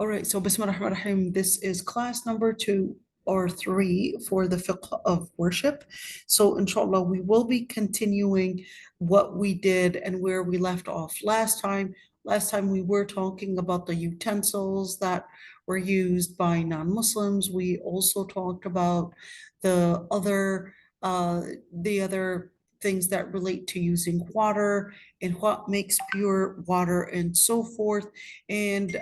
All right, so Bismillah ar-Rahman ar-Rahim. This is class number 2 or 3 for the Fiqh of Worship. So inshallah, we will be continuing what we did and where we left off last time. Last time we were talking about the utensils that were used by non-Muslims. We also talked about the other things that relate to using water and what makes pure water and so forth. And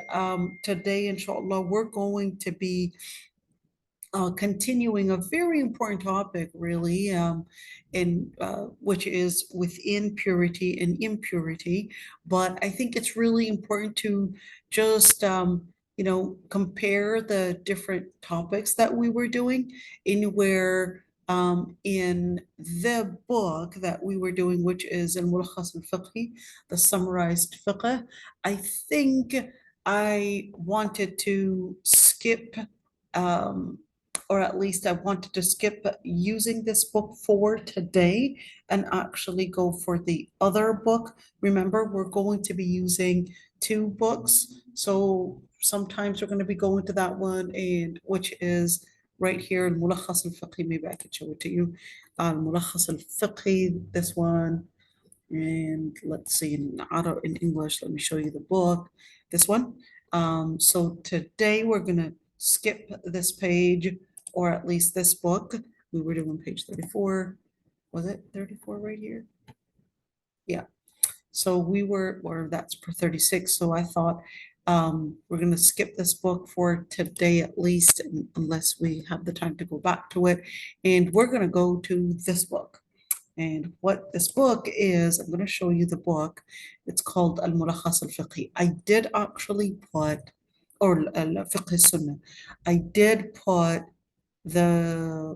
today, inshallah, we're going to be continuing a very important topic, really, which is within purity and impurity. But I think it's really important to just, compare the different topics that we were doing in the book that we were doing, which is al-Mulakhas al-Fiqhi, the summarized fiqh. I think I wanted to skip or at least I wanted to skip using this book for today and actually go for the other book. Remember, we're going to be using 2 books. So sometimes we're going to be going to that one, and which is right here, Al-Mulakhas al-Fiqhi. Maybe I could show it to you. Al-Mulakhas al-Fiqhi, this one. And let's see, in English, let me show you the book. This one. So today we're going to skip this page, or at least this book. We were doing page 34. Was it 34 right here? Yeah. So or that's for 36. So I thought we're going to skip this book for today at least, unless we have the time to go back to it. And we're going to go to this book. And what this book is, I'm going to show you the book. It's called Al-Mulakhas al-Fiqhi. I did actually put, or Al-Fiqh al-Sunnah. I did put the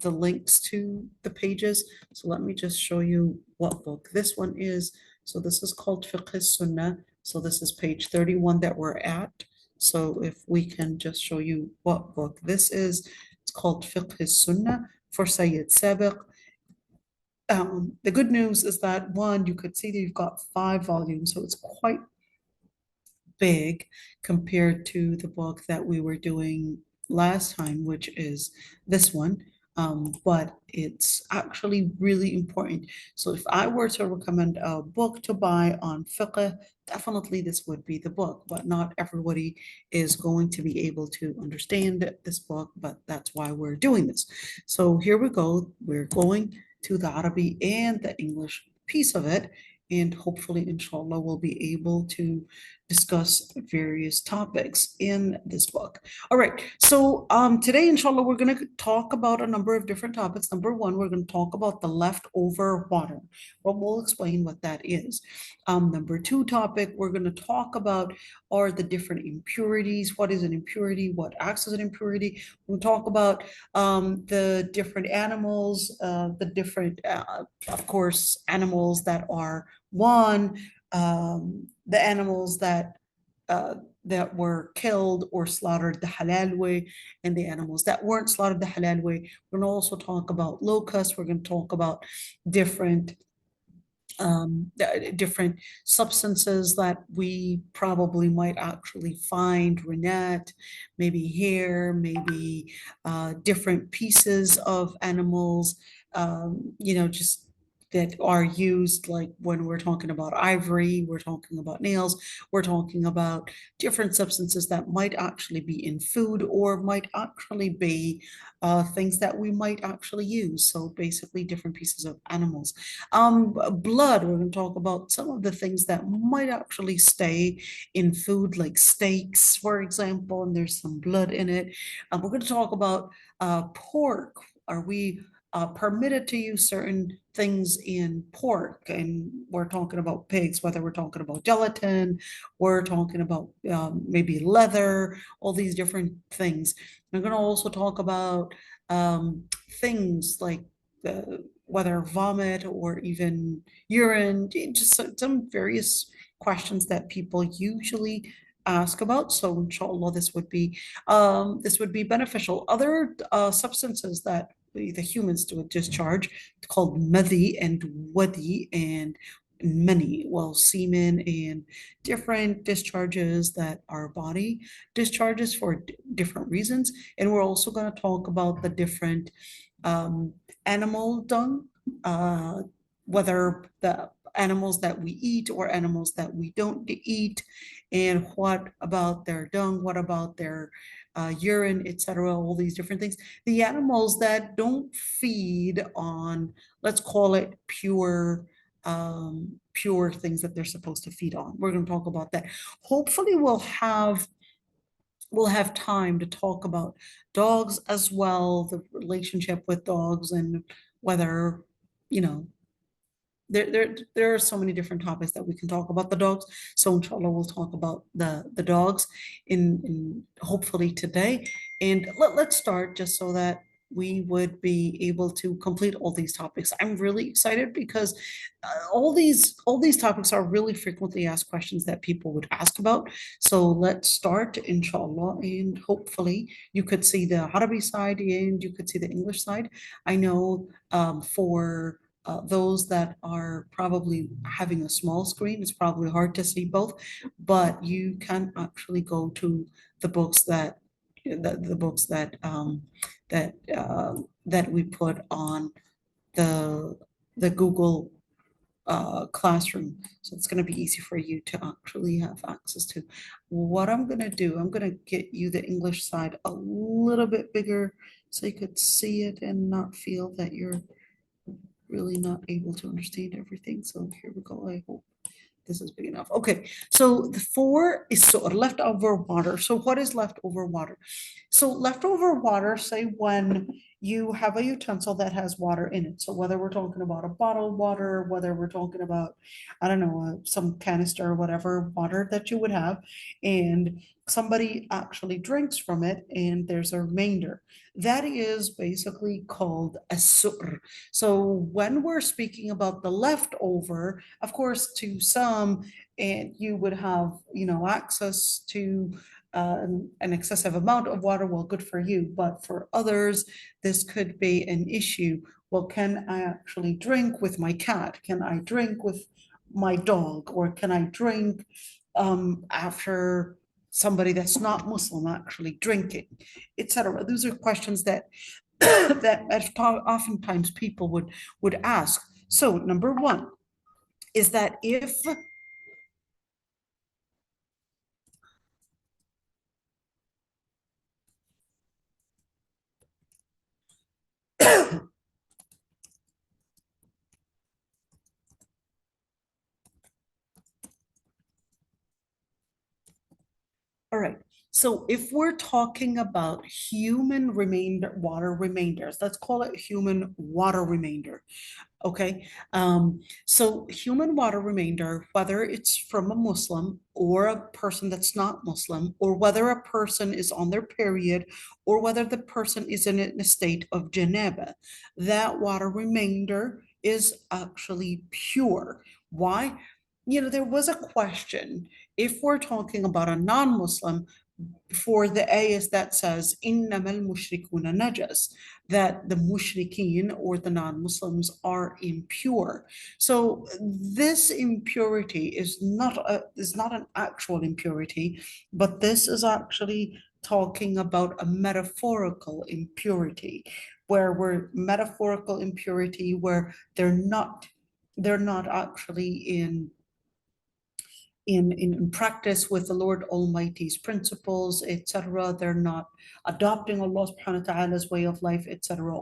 links to the pages. So let me just show you what book this one is. So this is called Fiqh al-Sunnah. So this is page 31 that we're at. So if we can just show you what book this is, it's called Fiqh al-Sunnah for Sayyid Sabiq. The good news is that one, you could see that you've got 5 volumes, so it's quite big compared to the book that we were doing last time, which is this one. But it's actually really important. So if I were to recommend a book to buy on fiqh, definitely this would be the book, but not everybody is going to be able to understand this book, but that's why we're doing this. So here we go. We're going to the Arabic and the English piece of it, and hopefully, inshallah, we'll be able to discuss various topics in this book. All right, so today, inshallah, we're going to talk about a number of different topics. Number one, we're going to talk about the leftover water. Well, we'll explain what that is. Number 2 topic we're going to talk about are the different impurities. What is an impurity? What acts as an impurity? We'll talk about the different animals, of course, animals that are the animals that were killed or slaughtered the halal way, and the animals that weren't slaughtered the halal way. We're going to also talk about locusts. We're going to talk about different substances that we probably might actually find, rennet, maybe hair, maybe different pieces of animals, just that are used, like when we're talking about ivory, we're talking about nails, we're talking about different substances that might actually be in food or might actually be things that we might actually use. So basically different pieces of animals. Blood, we're going to talk about some of the things that might actually stay in food, like steaks, for example, and there's some blood in it. We're going to talk about pork. Are we permitted to use certain things in pork? And we're talking about pigs, whether we're talking about gelatin, we're talking about maybe leather, all these different things. I'm going to also talk about things like whether vomit or even urine, just some various questions that people usually ask about. So inshallah, this would be beneficial. Other substances that the humans do discharge, called madhi and wadi, and many, well, semen and different discharges that our body discharges for different reasons. And we're also going to talk about the different animal dung, whether the animals that we eat or animals that we don't eat, and what about their dung, what about their urine, etc., all these different things. The animals that don't feed on, let's call it pure things that they're supposed to feed on. We're going to talk about that. Hopefully we'll have time to talk about dogs as well, the relationship with dogs, and whether, you know, there are so many different topics that we can talk about the dogs. So inshallah, we'll talk about the dogs in hopefully today. And let's start just so that we would be able to complete all these topics. I'm really excited because all these topics are really frequently asked questions that people would ask about. So let's start, inshallah, and hopefully you could see the Arabic side and you could see the English side. I know for those that are probably having a small screen, it's probably hard to see both, but you can actually go to the books the books that we put on the Google classroom. So it's going to be easy for you to actually have access to. What I'm going to do, I'm going to get you the English side a little bit bigger so you could see it and not feel that you're really not able to understand everything. So here we go. I hope this is big enough. Okay, so the four is sort of leftover water. So what is leftover water? So leftover water, say when you have a utensil that has water in it. So whether we're talking about a bottled water, whether we're talking about, I don't know, some canister or whatever water that you would have, and somebody actually drinks from it and there's a remainder. That is basically called a sur. So when we're speaking about the leftover, of course, to some, and you would have, access to an excessive amount of water, well, good for you. But for others, this could be an issue. Well, can I actually drink with my cat? Can I drink with my dog? Or can I drink after somebody that's not Muslim actually drinking, etc.? Those are questions that that oftentimes people would ask. So number one is that if all right, so if we're talking about human water remainders, let's call it human water remainder. Okay, so human water remainder, whether it's from a Muslim or a person that's not Muslim, or whether a person is on their period, or whether the person is in a state of janaba, that water remainder is actually pure. Why? There was a question, if we're talking about a non-Muslim, for the ayahs that says إِنَّمَا الْمُشْرِكُونَ نَجَسٌ, that the mushrikeen or the non-Muslims are impure. So this impurity is not an actual impurity, but this is actually talking about a metaphorical impurity, where metaphorical impurity where they're not actually in practice with the Lord Almighty's principles, etc. They're not adopting Allah subhanahu wa ta'ala's way of life, etc.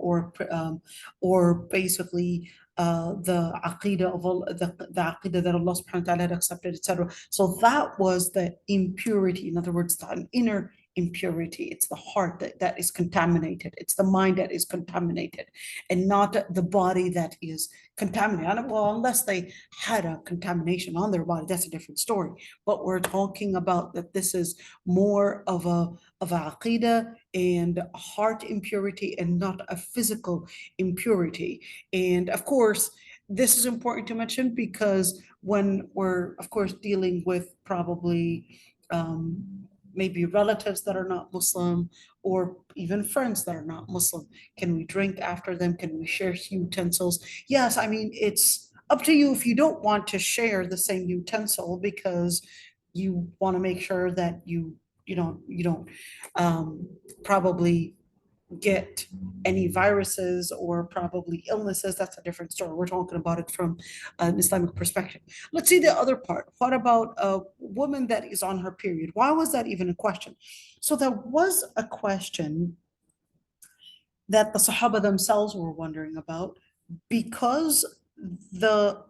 Or basically the aqidah of all the aqidah that Allah subhanahu wa ta'ala had accepted, etc. So that was the impurity. In other words, an inner impurity. It's the heart that is contaminated. It's the mind that is contaminated, and not the body that is contaminated. Well, unless they had a contamination on their body, that's a different story. But we're talking about that this is more of a aqidah and heart impurity and not a physical impurity. And of course, this is important to mention because when we're, of course, dealing with probably maybe relatives that are not Muslim, or even friends that are not Muslim, can we drink after them? Can we share utensils? Yes, I mean, it's up to you if you don't want to share the same utensil because you want to make sure that you don't probably get any viruses or probably illnesses. That's a different story. We're talking about it from an Islamic perspective. Let's see the other part. What about a woman that is on her period? Why was that even a question? So there was a question that the Sahaba themselves were wondering about because the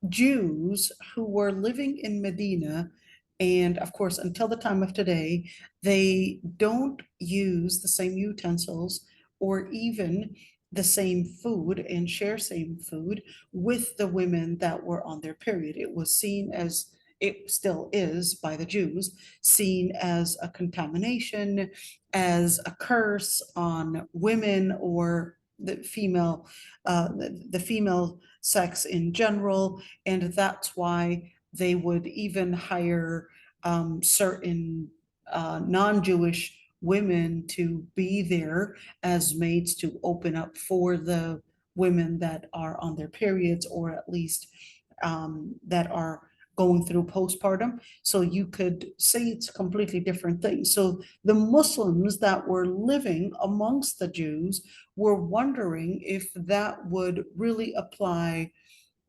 Jews who were living in Medina, and of course, until the time of today, they don't use the same utensils or even the same food and share same food with the women that were on their period. It was seen as, it still is by the Jews, seen as a contamination, as a curse on women or the female sex in general, and that's why they would even hire certain non-Jewish women to be there as maids to open up for the women that are on their periods, or at least that are going through postpartum. So you could say it's a completely different thing. So the Muslims that were living amongst the Jews were wondering if that would really apply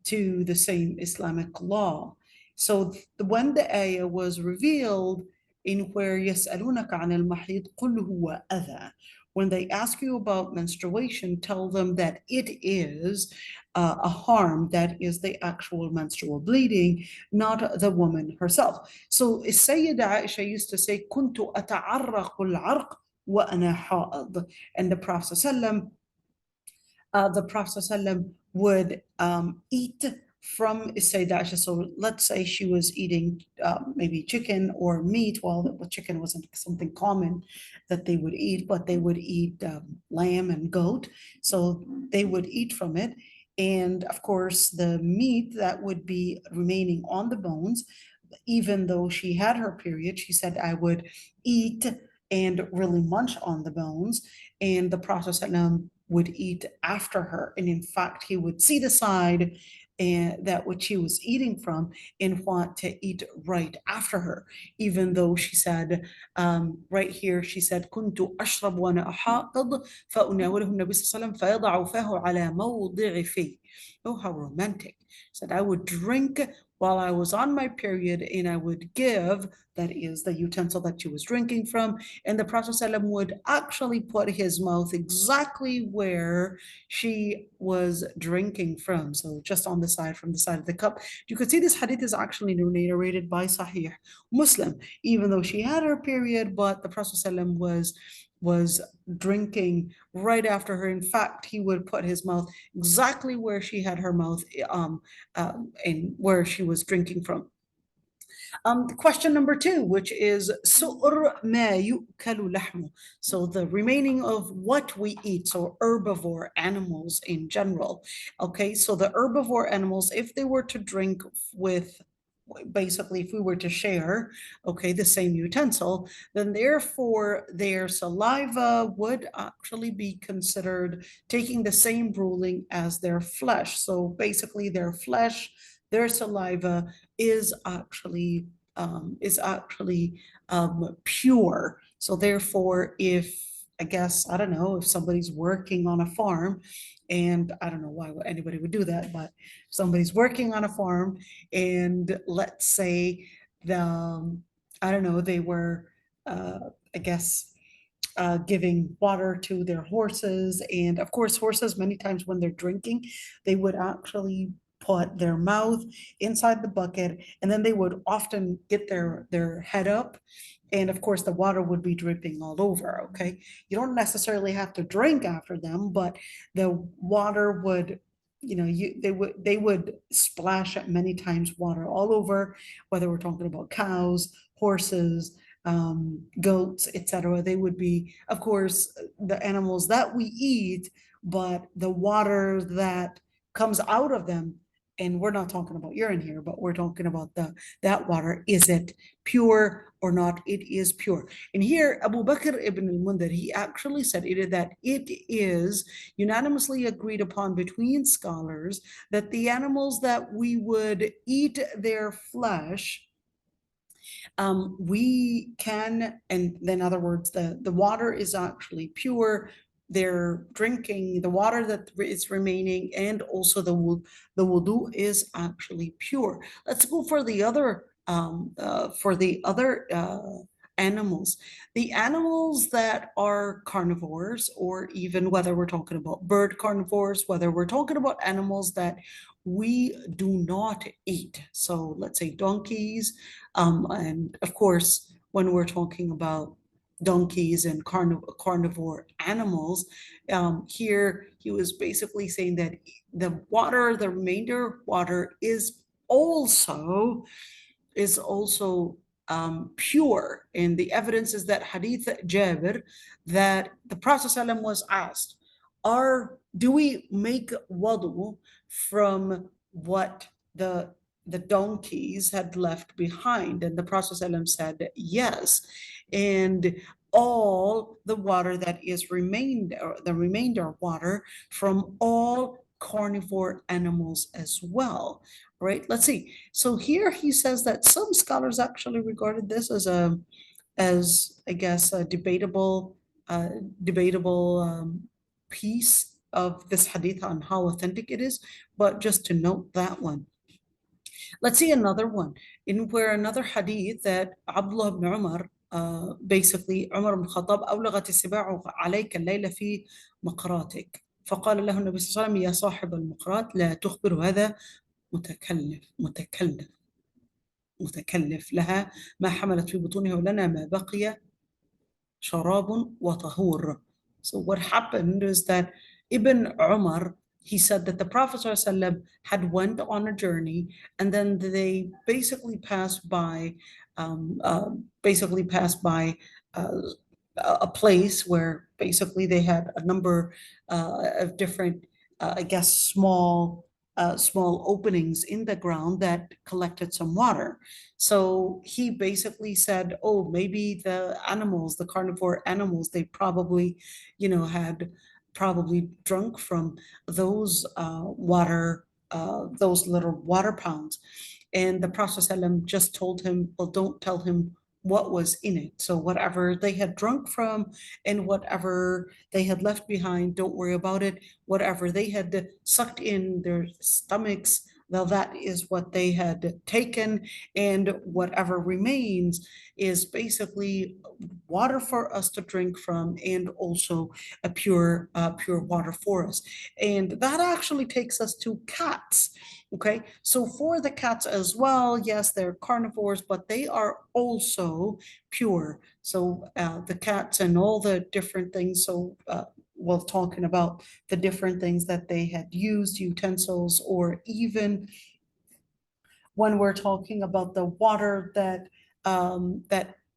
to the same Islamic law. So when the ayah was revealed in where يسألونك عن المحيض قل هو أذى, when they ask you about menstruation, tell them that it is a harm, that is the actual menstrual bleeding, not the woman herself. So Sayyida Aisha used to say, كنت أتعرق العرق وأنا حائض. And the Prophet would eat from Sayyidah Aisha. So let's say she was eating maybe chicken or meat. Well, chicken wasn't something common that they would eat, but they would eat lamb and goat. So they would eat from it. And of course, the meat that would be remaining on the bones, even though she had her period, she said, I would eat and really munch on the bones. And the Prophet would eat after her. And in fact, he would see the side and that which he was eating from and want to eat right after her, even though she said right here, she said كنت أشرب وأنا أحاض فأناوله النبي صلى الله عليه وسلم فيضع فاه على موضع فيه. Oh, how romantic. Said I would drink while I was on my period and I would give, that is the utensil that she was drinking from, and the Prophet ﷺ would actually put his mouth exactly where she was drinking from, so just on the side, from the side of the cup. You could see this hadith is actually narrated by Sahih Muslim, even though she had her period, but the Prophet ﷺ was drinking right after her. In fact, he would put his mouth exactly where she had her mouth and where she was drinking from. Question number 2, which is سؤر ما يؤكل لحمه. So the remaining of what we eat, so herbivore animals in general. Okay, so the herbivore animals, if they were to drink with, basically if we were to share, okay, the same utensil, then therefore their saliva would actually be considered taking the same ruling as their flesh. So basically their flesh, their saliva is actually pure. So therefore, if I guess, I don't know, if somebody's working on a farm, and I don't know why anybody would do that, but somebody's working on a farm, and let's say I don't know, they were, I guess, giving water to their horses. And of course, horses, many times when they're drinking, they would actually put their mouth inside the bucket, and then they would often get their head up. And of course, the water would be dripping all over. Okay. You don't necessarily have to drink after them, but the water would, they would splash at many times water all over, whether we're talking about cows, horses, goats, etc. They would be, of course, the animals that we eat, but the water that comes out of them and we're not talking about urine here, but we're talking about that water. Is it pure or not? It is pure. And here, Abu Bakr ibn al-Mundhir, he actually said that it is unanimously agreed upon between scholars that the animals that we would eat their flesh, we can, and in other words, the water is actually pure. They're drinking the water that is remaining, and also the wudu is actually pure. Let's go for the other animals. The animals that are carnivores, or even whether we're talking about bird carnivores, whether we're talking about animals that we do not eat. So let's say donkeys, and of course, when we're talking about donkeys and carnivore animals, here he was basically saying that the remainder water is also pure. And the evidence is that hadith Jabir, that the Prophet ﷺ was asked, do we make wudu from what the donkeys had left behind? And the Prophet ﷺ said yes. And all the water that is the remainder water from all carnivore animals as well, right? Let's see. So here he says that some scholars actually regarded this as I guess a debatable piece of this hadith on how authentic it is, but just to note that one. Let's see another one, in where another hadith that Abdullah ibn Umar, basically Umar ibn Khattab, أولغت السباع عليك الليلة في مقراتك فقال له النبي صلى الله عليه وسلم يا صاحب المقرات لا تخبر هذا متكلف لها ما حملت في بطونها ولنا ما بقي شراب وطهور. So what happened is that Ibn Umar, he said that the Prophet ﷺ had went on a journey, and then they basically passed by a place where basically they had a number of different, I guess, small openings in the ground that collected some water. So he basically said, oh, maybe the carnivore animals, they probably, had probably drunk from those those little water pounds. And the Prophet ﷺ just told him, well, don't tell him what was in it. So whatever they had drunk from and whatever they had left behind, don't worry about it. Whatever they had sucked in their stomachs, well, that is what they had taken, and whatever remains is basically water for us to drink from, and also a pure water for us. And that actually takes us to cats. Okay, so for the cats as well, yes, they're carnivores, but they are also pure. So the cats and all the different things. So while talking about the different things that they had used, utensils, or even when we're talking about the water that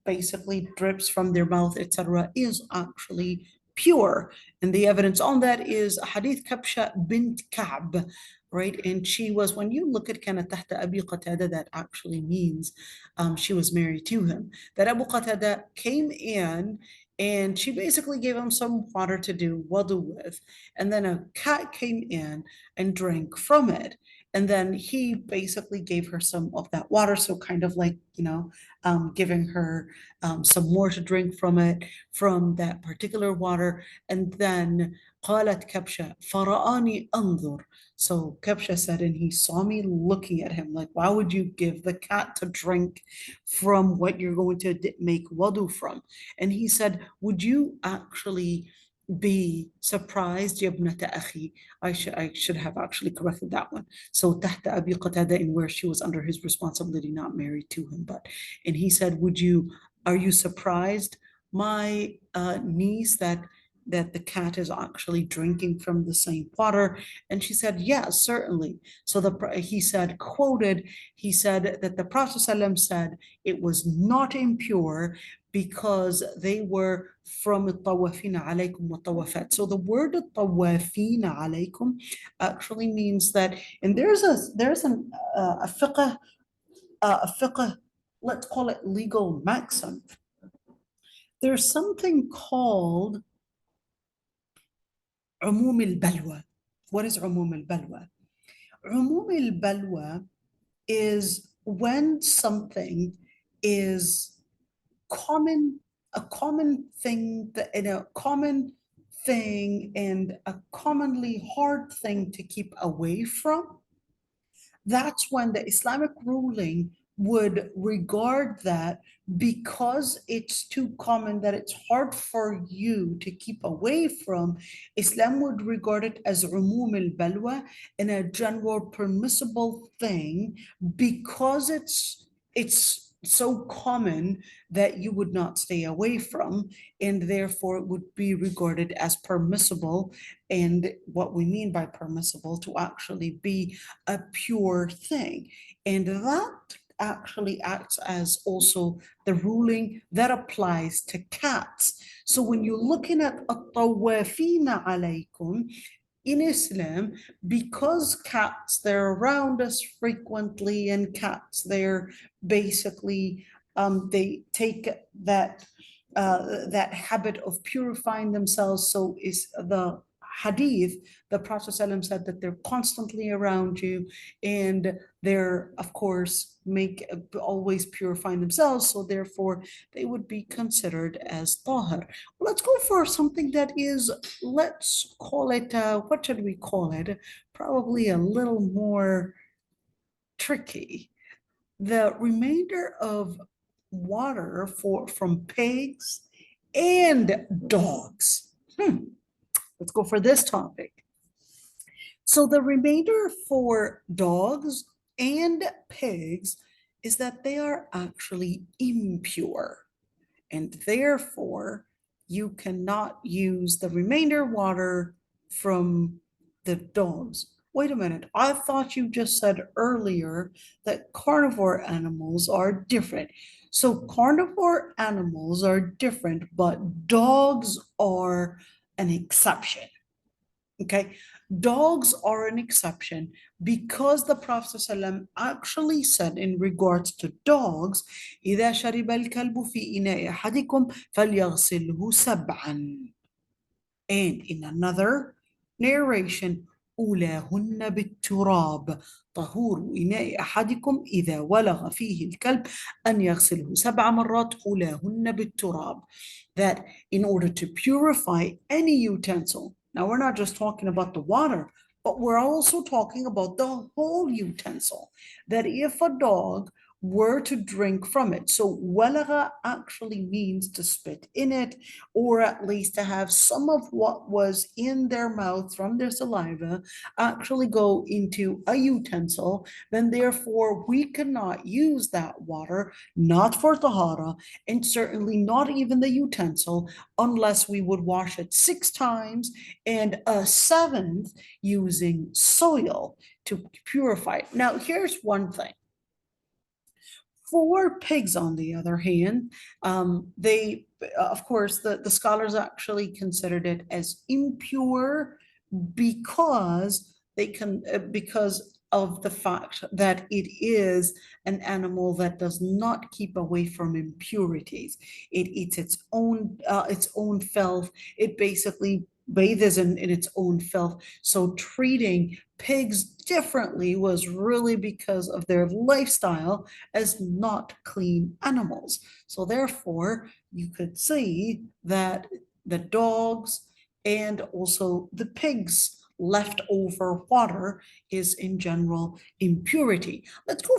basically drips from their mouth, etc., is actually pure. And the evidence on that is Hadith Kabsha bint Ka'b, right? And she was, when you look at كانت تحت أبي قتادة, that actually means she was married to him. That Abu Qatada came in and she basically gave him some water to do wudu with. And then a cat came in and drank from it. And then he basically gave her some of that water. So kind of like, giving her some more to drink from it, from that particular water. And then قالت كبشة فرآني أنظر. So Kepsha said, and he saw me looking at him, like, why would you give the cat to drink from what you're going to make wudu from? And he said, would you actually be surprised, Yabnata Akhi? I should have actually corrected that one. So Tahta Abi Qatada, in where she was under his responsibility, not married to him. And he said, are you surprised, my niece, that the cat is actually drinking from the same water? And she said, yes, certainly. So he said that the Prophet ﷺ said it was not impure, because they were from الطوافين عليكم والطوافات. So the word الطوافين عليكم actually means that, and there's a fiqh, let's call it legal maxim. There's something called عموم البلوى. What is عموم البلوى? عموم البلوى is when something is common, a common thing, in a common thing and a commonly hard thing to keep away from. That's when the Islamic ruling would regard that, because it's too common that it's hard for you to keep away from. Islam would regard it as umum al-balwa, in a general permissible thing, because it's so common that you would not stay away from, and therefore it would be regarded as permissible. And what we mean by permissible, to actually be a pure thing. And that actually acts as also the ruling that applies to cats. So when you're looking at الطوافين عليكم in Islam, because cats, they're around us frequently, and cats, they're basically, they take that habit of purifying themselves. So is the hadith, the Prophet ﷺ said that they're constantly around you, and they're, of course, always purifying themselves, so therefore they would be considered as tahir. Let's go for something that is, let's call it, what should we call it? Probably a little more tricky. The remainder of water from pigs and dogs. Let's go for this topic. So the remainder for dogs and pigs is that they are actually impure, and therefore you cannot use the remainder water from the dogs. Wait a minute, I thought you just said earlier that carnivore animals are different. So carnivore animals are different, but dogs are an exception. Okay, dogs are an exception because the Prophet ﷺ actually said in regards to dogs, إذا شرب الكلب في إناء أحدكم فليغسله سبعا. And in another narration, أولاهن بالتراب طهور إناء أحدكم إذا ولغ فيه الكلب أن يغسله 7 مرات أولاهن بالتراب. That in order to purify any utensil, now we're not just talking about the water, but we're also talking about the whole utensil, that if a dog were to drink from it, so walagha actually means to spit in it, or at least to have some of what was in their mouth from their saliva actually go into a utensil, then therefore we cannot use that water, not for tahara, and certainly not even the utensil, unless we would wash it 6 times and a 7th using soil to purify it. Now, here's one thing. For pigs, on the other hand, they, of course, the scholars actually considered it as impure because because of the fact that it is an animal that does not keep away from impurities. It eats its own filth. It basically bathes in its own filth. So treating pigs differently was really because of their lifestyle as not clean animals. So therefore, you could see that the dogs and also the pigs leftover water is in general impurity. Let's go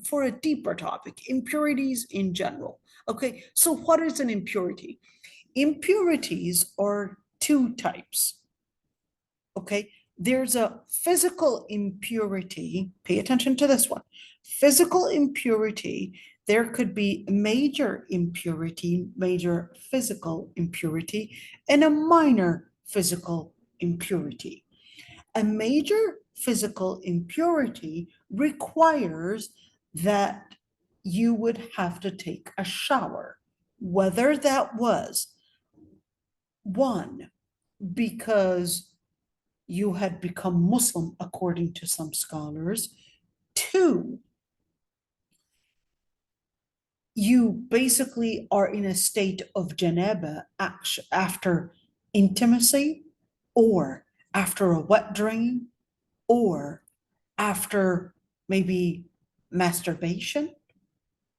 for a deeper topic, impurities in general. Okay, so what is an impurity? Impurities are 2 types. Okay, there's a physical impurity. Pay attention to this one. Physical impurity, there could be major impurity, major physical impurity, and a minor physical impurity. A major physical impurity requires that you would have to take a shower, whether that was one, because you had become Muslim, according to some scholars. Two, you basically are in a state of janaba after intimacy, or after a wet dream, or after maybe masturbation,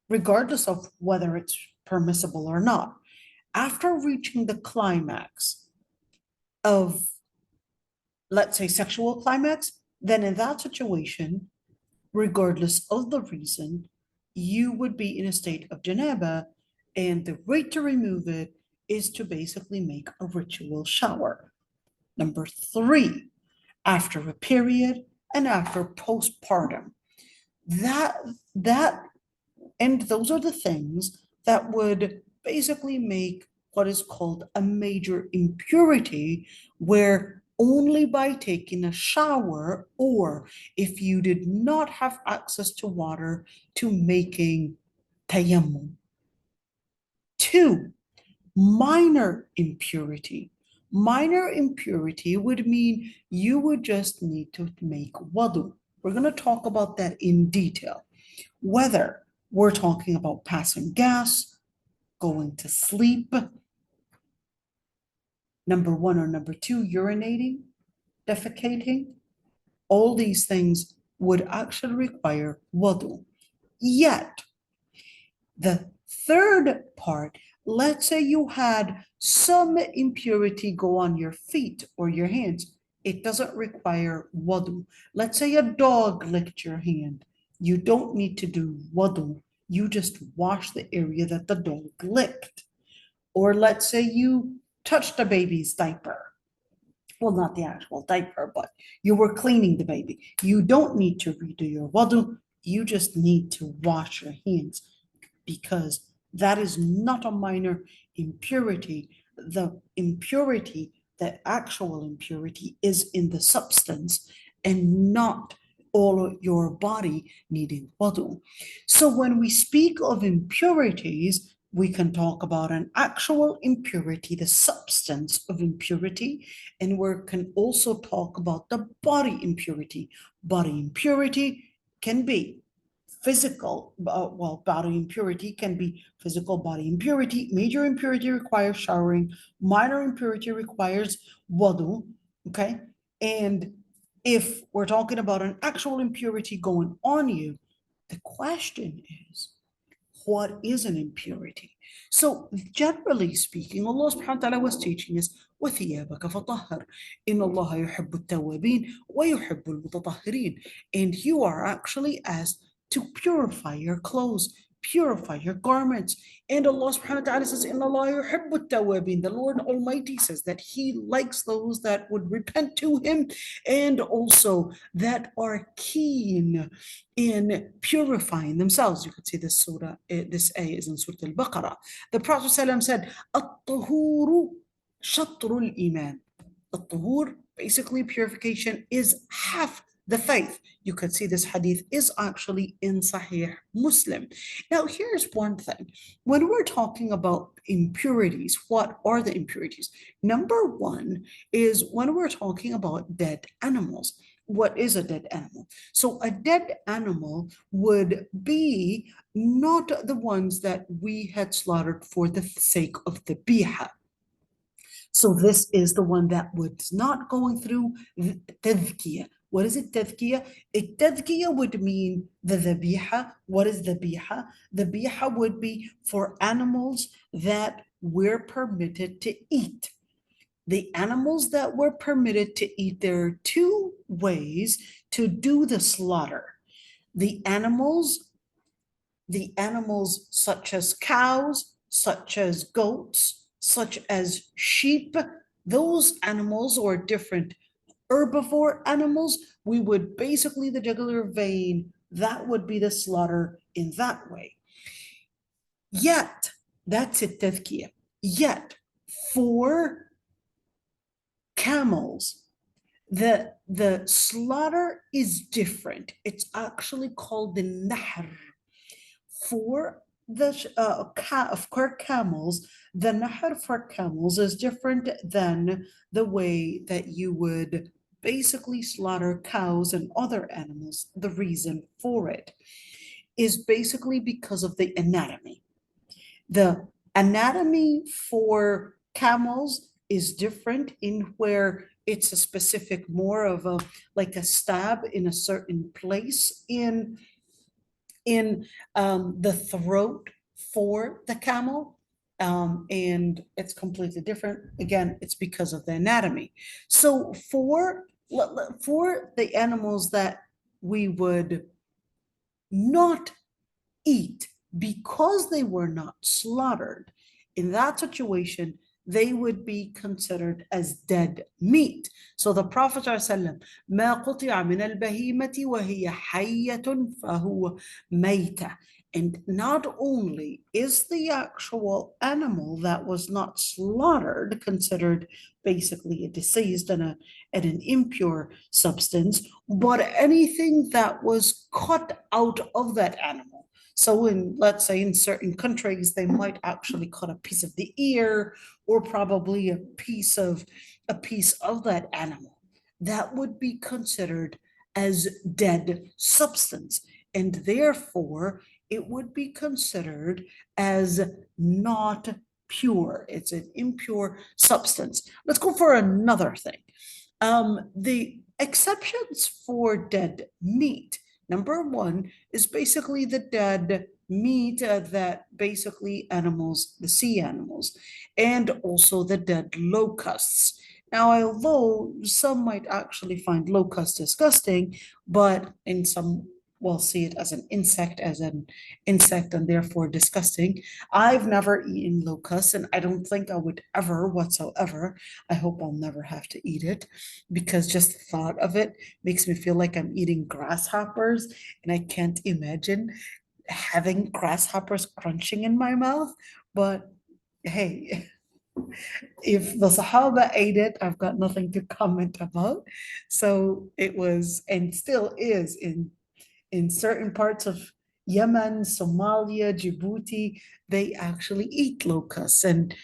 regardless of whether it's permissible or not. After reaching the climax of, let's say, sexual climax, then in that situation, regardless of the reason, you would be in a state of janaba, and the way to remove it is to basically make a ritual shower. Number three, after a period and after postpartum. And those are the things that would basically make what is called a major impurity, where only by taking a shower, or if you did not have access to water, to making tayammum. Two, minor impurity. Minor impurity would mean you would just need to make wudu. We're going to talk about that in detail. Whether we're talking about passing gas, going to sleep, number one or number two, urinating, defecating, all these things would actually require wudu. Yet, the third part, let's say you had some impurity go on your feet or your hands, it doesn't require wudu. Let's say a dog licked your hand. You don't need to do wudu. You just wash the area that the dog licked. Or let's say you touched a baby's diaper. Well, not the actual diaper, but you were cleaning the baby. You don't need to redo your wudu. You just need to wash your hands, because that is not a minor impurity. The impurity, the actual impurity, is in the substance and not all of your body needing wudu. So when we speak of impurities, we can talk about an actual impurity, the substance of impurity, and we can also talk about the body impurity. Body impurity can be physical, body impurity can be physical body impurity. Major impurity requires showering. Minor impurity requires wudu, okay? And if we're talking about an actual impurity going on you, the question is, what is an impurity? So generally speaking, Allah subhanahu wa ta'ala was teaching us, وَثِيَابَكَ فَطَهَّرْ إِنَّ اللَّهَ يُحِبُّ التَّوَّابِينَ وَيُحِبُّ الْمُتَطَهِّرِينَ. And you are actually asked to purify your clothes, purify your garments. And Allah subhanahu wa ta'ala says, Inna Allah yuhibbu tawabin. The Lord Almighty says that He likes those that would repent to Him, and also that are keen in purifying themselves. You could see this surah, this ayah is in Surah Al-Baqarah. The Prophet ﷺ said, At-tahuru shatrul iman. At-tahur, basically purification, is half the faith. You could see this hadith is actually in Sahih Muslim. Now, here's one thing. When we're talking about impurities, what are the impurities? Number one is when we're talking about dead animals. What is a dead animal? So a dead animal would be not the ones that we had slaughtered for the sake of the biha. So this is the one that was not going through tadhkiyah. What is it, tadhkiyah? Tadhkiyah would mean the dhabiha. What is dhabiha? Dhabiha would be for animals that we're permitted to eat. The animals that were permitted to eat, there are two ways to do the slaughter. The animals such as cows, such as goats, such as sheep, those animals, or different herbivore animals, we would basically, the jugular vein, that would be the slaughter in that way. Yet, that's it, tadhkiyah. Yet, for camels, the slaughter is different. It's actually called the nahr. For camels, the nahar for camels is different than the way that you would basically slaughter cows and other animals. The reason for it is basically because of the anatomy. The anatomy for camels is different in where it's a specific, more of a like a stab in a certain place in the throat for the camel. And it's completely different. Again, it's because of the anatomy. So for the animals that we would not eat because they were not slaughtered, in that situation, they would be considered as dead meat. So the Prophet ﷺ, ما قطع من البهيمة وهي حية فهو ميتة. And not only is the actual animal that was not slaughtered considered basically a deceased and an impure substance, but anything that was cut out of that animal. So let's say in certain countries, they might actually cut a piece of the ear or probably a piece of that animal. That would be considered as dead substance. And therefore, it would be considered as not pure. It's an impure substance. Let's go for another thing. The exceptions for dead meat. Number one is basically the dead meat that basically animals, the sea animals, and also the dead locusts. Now, although some might actually find locusts disgusting, but in some will see it as an insect, and therefore disgusting. I've never eaten locusts, and I don't think I would ever whatsoever. I hope I'll never have to eat it, because just the thought of it makes me feel like I'm eating grasshoppers, and I can't imagine having grasshoppers crunching in my mouth. But hey, if the Sahaba ate it, I've got nothing to comment about. So it was, and still is, in certain parts of Yemen, Somalia, Djibouti, they actually eat locusts, and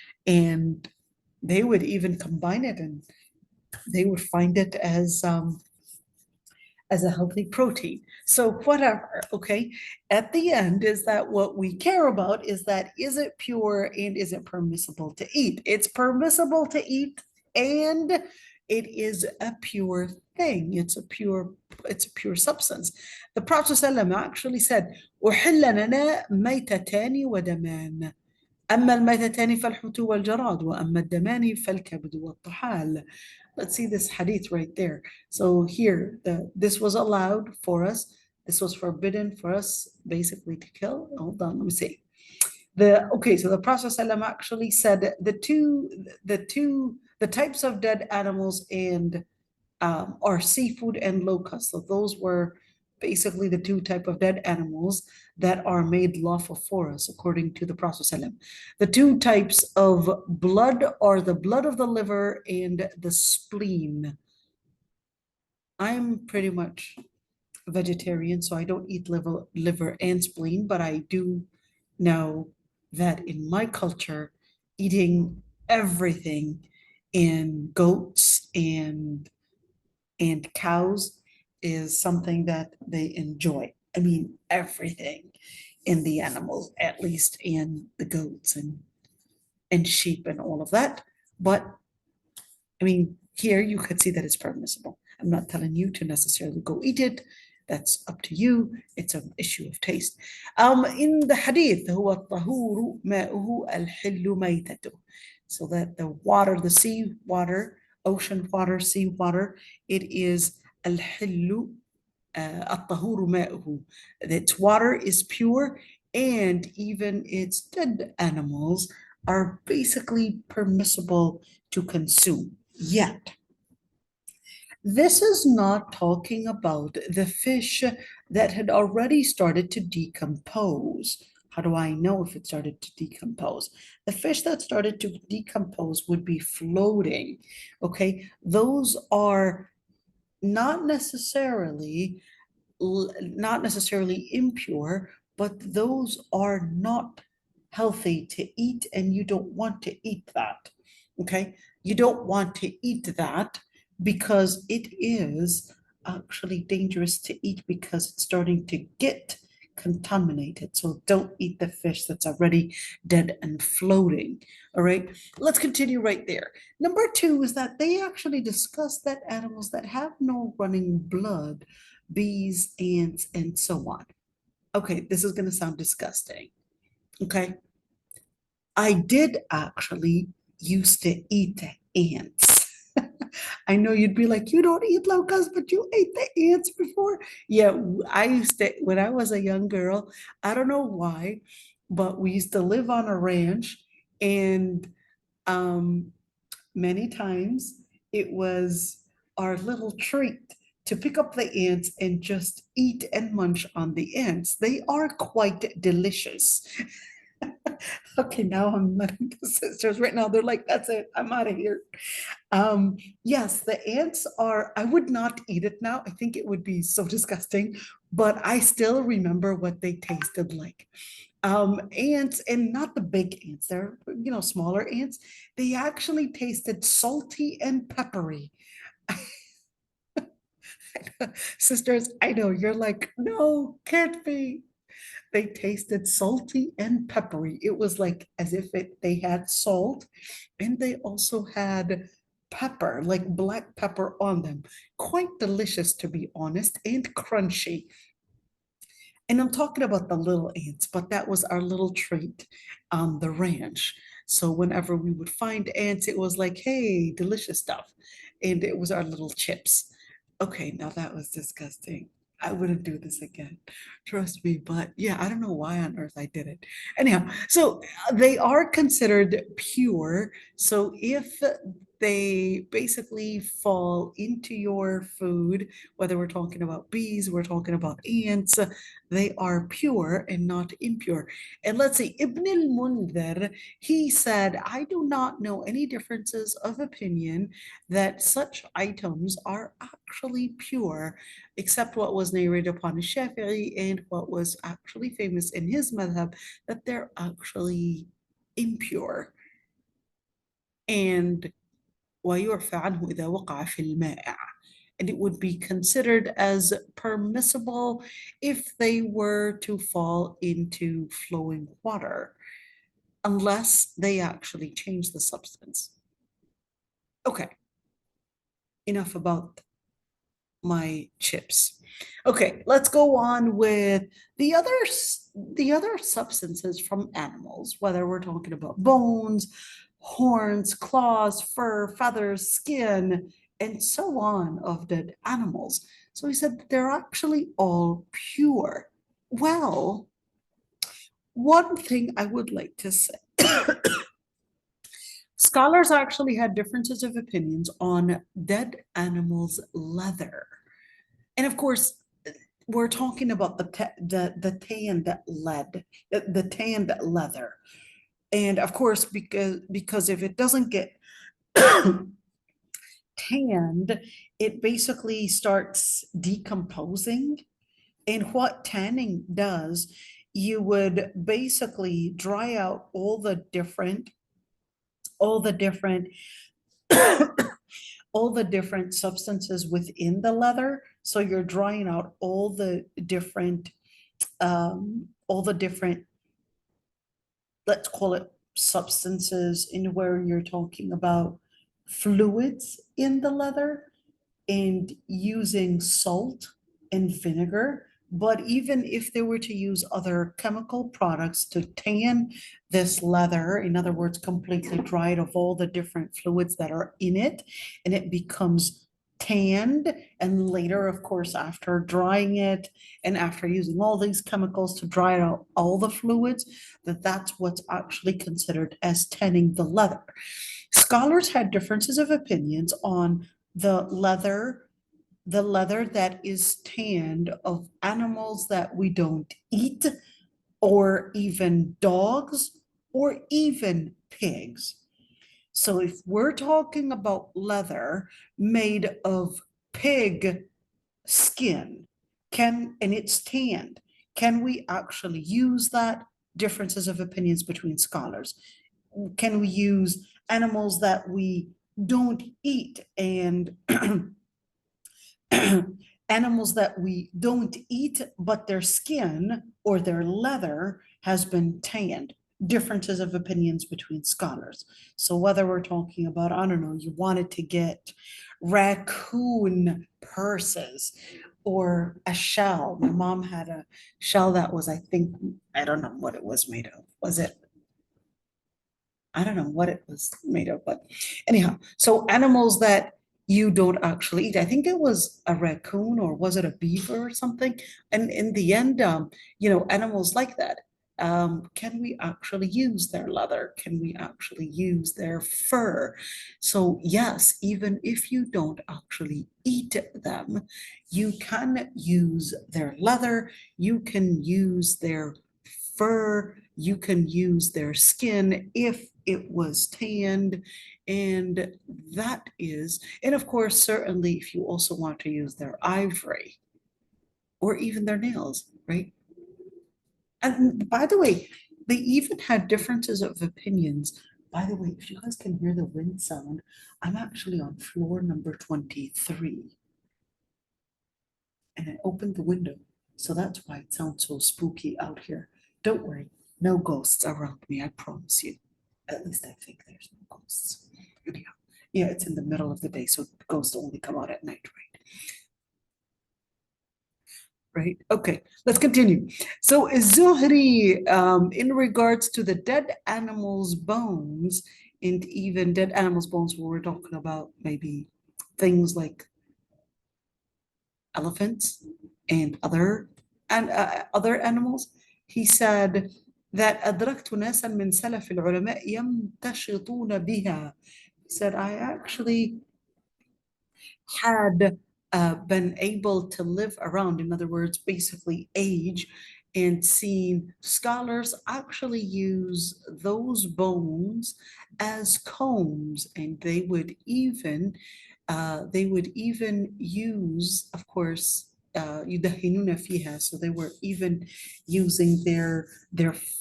they would even combine it, and they would find it as a healthy protein. So whatever, okay? At the end is that what we care about is that, is it pure and is it permissible to eat? It's permissible to eat, and it is a pure thing. It's a pure substance. The Prophet ﷺ actually said, أُحِلَّ لَنَا مَيْتَتَانِ وَدَمَانِ أما الميتتان فالحوت والجراد وأما الدمان فالكبد والطحال. Let's see this hadith right there. So here, this was allowed for us. This was forbidden for us basically to kill. Hold on, let me see. So the Prophet ﷺ actually said the types of dead animals and are seafood and locusts. So those were basically the two type of dead animals that are made lawful for us, according to the Prophet ﷺ. The two types of blood are the blood of the liver and the spleen. I'm pretty much vegetarian, so I don't eat liver and spleen, but I do know that in my culture, eating everything in goats and cows is something that they enjoy. I mean, everything in the animals, at least in the goats and sheep and all of that. But I mean, here you could see that it's permissible. I'm not telling you to necessarily go eat it. That's up to you. It's an issue of taste. In the hadith, هو الطهور ماؤه الحل ميتته. So that the water, the sea water, ocean water, sea water, it is الحل الطهور ماؤه. Its water is pure, and even its dead animals are basically permissible to consume. Yet, this is not talking about the fish that had already started to decompose. How do I know if it started to decompose? The fish that started to decompose would be floating, okay? Those are not necessarily impure, but those are not healthy to eat, and you don't want to eat that. Okay, you don't want to eat that because it is actually dangerous to eat because it's starting to get contaminated. So don't eat the fish that's already dead and floating. All right, let's continue right there. Number two is that they actually discuss that animals that have no running blood, bees, ants, and so on. Okay, this is going to sound disgusting. Okay, I did actually used to eat ants. I know you'd be like, you don't eat locusts, but you ate the ants before. Yeah, I used to, when I was a young girl, I don't know why, but we used to live on a ranch, and um, many times it was our little treat to pick up the ants and just eat and munch on the ants. They are quite delicious. Okay, now I'm letting the sisters right now. They're like, that's it, I'm out of here. Yes, the ants are, I would not eat it now. I think it would be so disgusting, but I still remember what they tasted like. Ants, and not the big ants, they're, smaller ants. They actually tasted salty and peppery. Sisters, I know you're like, no, can't be. They tasted salty and peppery. It was like as if they had salt, and they also had pepper, like black pepper on them. Quite delicious, to be honest, and crunchy. And I'm talking about the little ants, but that was our little treat on the ranch. So whenever we would find ants, it was like, hey, delicious stuff. And it was our little chips. Okay, now that was disgusting. I wouldn't do this again. Trust me. But yeah, I don't know why on earth I did it. Anyhow, so they are considered pure. So if they basically fall into your food, whether we're talking about bees, we're talking about ants, they are pure and not impure. And let's see, Ibn al-Mundhir, he said, I do not know any differences of opinion that such items are actually pure, except what was narrated upon Shafi'i and what was actually famous in his madhab, that they're actually impure. And ويعفى عنه إذا وقع في الماء, and it would be considered as permissible if they were to fall into flowing water, unless they actually change the substance. Okay, enough about my chips. Okay, let's go on with the other substances from animals, whether we're talking about bones, horns, claws, fur, feathers, skin, and so on of dead animals. So he said that they're actually all pure. Well, one thing I would like to say, scholars actually had differences of opinions on dead animals' leather. And of course, we're talking about the tanned lead, the tanned leather. And of course, because if it doesn't get tanned, it basically starts decomposing. And what tanning does, you would basically dry out all the different all the different substances within the leather. So you're drying out all the different, let's call it substances, in where you're talking about fluids in the leather, and using salt and vinegar. But even if they were to use other chemical products to tan this leather, in other words, completely dry it of all the different fluids that are in it, and it becomes tanned, and later, of course, after drying it and after using all these chemicals to dry out all the fluids, that's what's actually considered as tanning the leather. Scholars had differences of opinions on the leather that is tanned of animals that we don't eat, or even dogs, or even pigs. So if we're talking about leather made of pig skin, and it's tanned, Can we actually use that? Differences of opinions between scholars. Can we use animals that we don't eat and animals that we don't eat, but their skin or their leather has been tanned? Differences of opinions between scholars. So whether we're talking about, I don't know, you wanted to get raccoon purses or a shell. My mom had a shell that was, I think, I don't know what it was made of. Was it? I don't know what it was made of, but anyhow, so animals that you don't actually eat. I think it was a raccoon or was it a beaver or something? And in the end, animals like that. Can we actually use their leather? Can we actually use their fur? So yes, even if you don't actually eat them, you can use their leather, you can use their fur, you can use their skin if it was tanned. And that is, and of course, certainly if you also want to use their ivory or even their nails, right? And by the way, they even had differences of opinions. By the way, if you guys can hear the wind sound, I'm actually on floor number 23. And I opened the window. So that's why it sounds so spooky out here. Don't worry, no ghosts around me, I promise you. At least I think there's no ghosts. Anyhow, yeah, it's in the middle of the day, so ghosts only come out at night, right? Right? Okay, let's continue. So Zuhri, in regards to the dead animals' bones, and even dead animals' bones, when we're talking about maybe things like elephants and other animals, he said that أدركت ناسا من سلف العلماء يمتشطون بها. He said, I actually had been able to live around, in other words, basically age, and seen scholars actually use those bones as combs, and they would even use, of course, يدهنون فيها, so they were even using their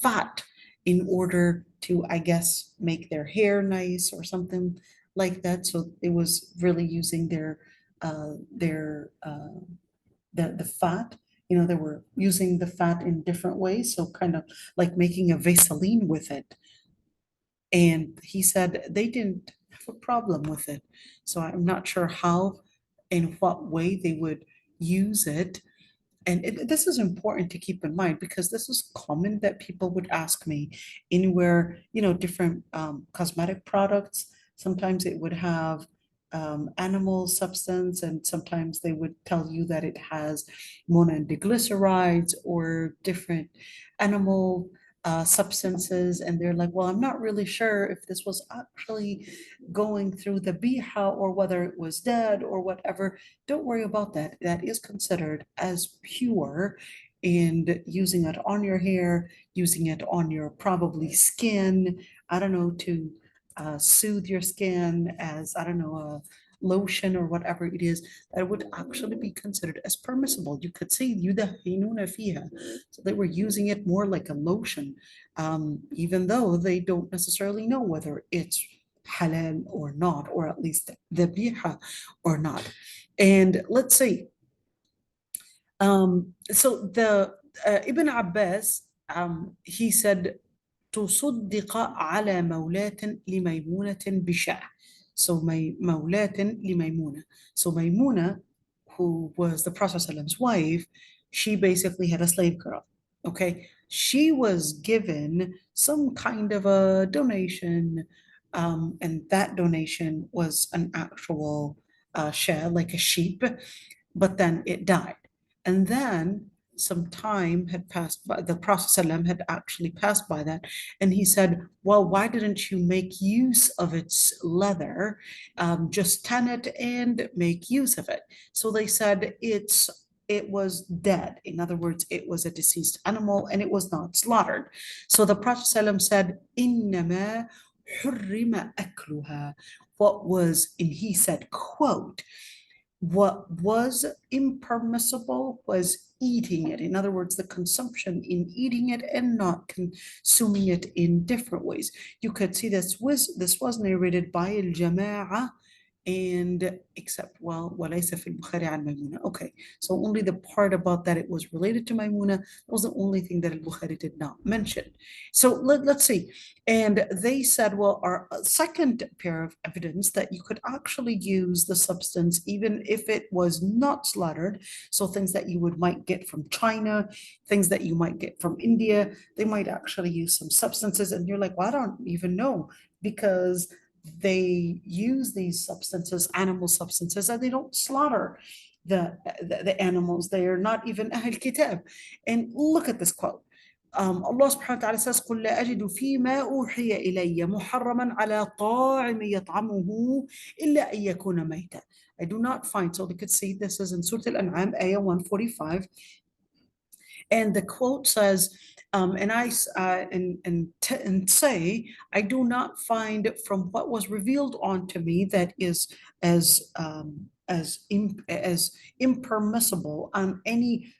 fat in order to, I guess, make their hair nice or something like that. So it was really using the fat. They were using the fat in different ways, so kind of like making a vaseline with it. And he said they didn't have a problem with it. So I'm not sure how, in what way they would use it. And this is important to keep in mind because this is common that people would ask me anywhere, different cosmetic products. Sometimes it would have animal substance, and sometimes they would tell you that it has monoglycerides or different animal substances. And they're like, well, I'm not really sure if this was actually going through the biha or whether it was dead or whatever. Don't worry about that. That is considered as pure, and using it on your hair, using it on your probably skin, I don't know, to soothe your skin as, I don't know, a lotion or whatever it is, that would actually be considered as permissible. You could say يُدَهِنُونَ فِيهَا. So they were using it more like a lotion, even though they don't necessarily know whether it's halal or not, or at least dhabiha or not. And let's say, so the Ibn Abbas, he said, تصدق على مولاة لميمونة بشاة. So مولاة لميمونة. So Maimuna, who was the Prophet's wife, she basically had a slave girl. Okay, she was given some kind of a donation, and that donation was an actual share, like a sheep, but then it died. And then some time had passed by, the Prophet had actually passed by that, and he said, well, why didn't you make use of its leather? Just tan it and make use of it. So they said it was dead. In other words, it was a deceased animal and it was not slaughtered. So the Prophet said, إِنَّمَا حُرِّمَ أَكْلُهَا. What was, and he said, quote, What was impermissible was eating it. In other words, the consumption in eating it and not consuming it in different ways. You could see this was narrated by al-Jama'ah, and except well وليس في البخاري عن ميمونة. Okay, so only the part about that it was related to Maimuna was the only thing that al-Bukhari did not mention. So let's see. And they said, well, our second pair of evidence that you could actually use the substance even if it was not slaughtered. So things that you might get from China, things that you might get from India, they might actually use some substances. And you're like, well, I don't even know, because they use these substances, animal substances, and they don't slaughter the animals. They are not even Ahl Kitab. And look at this quote. Allah subhanahu wa ta'ala says, قُلْ لَا أَجِدُ فِي مَا أُوحِيَ إِلَيَّ مُحَرَّمًا عَلَى طَاعِمٍ يَطْعَمُهُ إِلَّا أَن يَكُونَ مَيْتًا. I do not find, so we could see this is in Surah Al-An'am, ayah 145. And the quote says, and say, I do not find from what was revealed unto me that is as impermissible on any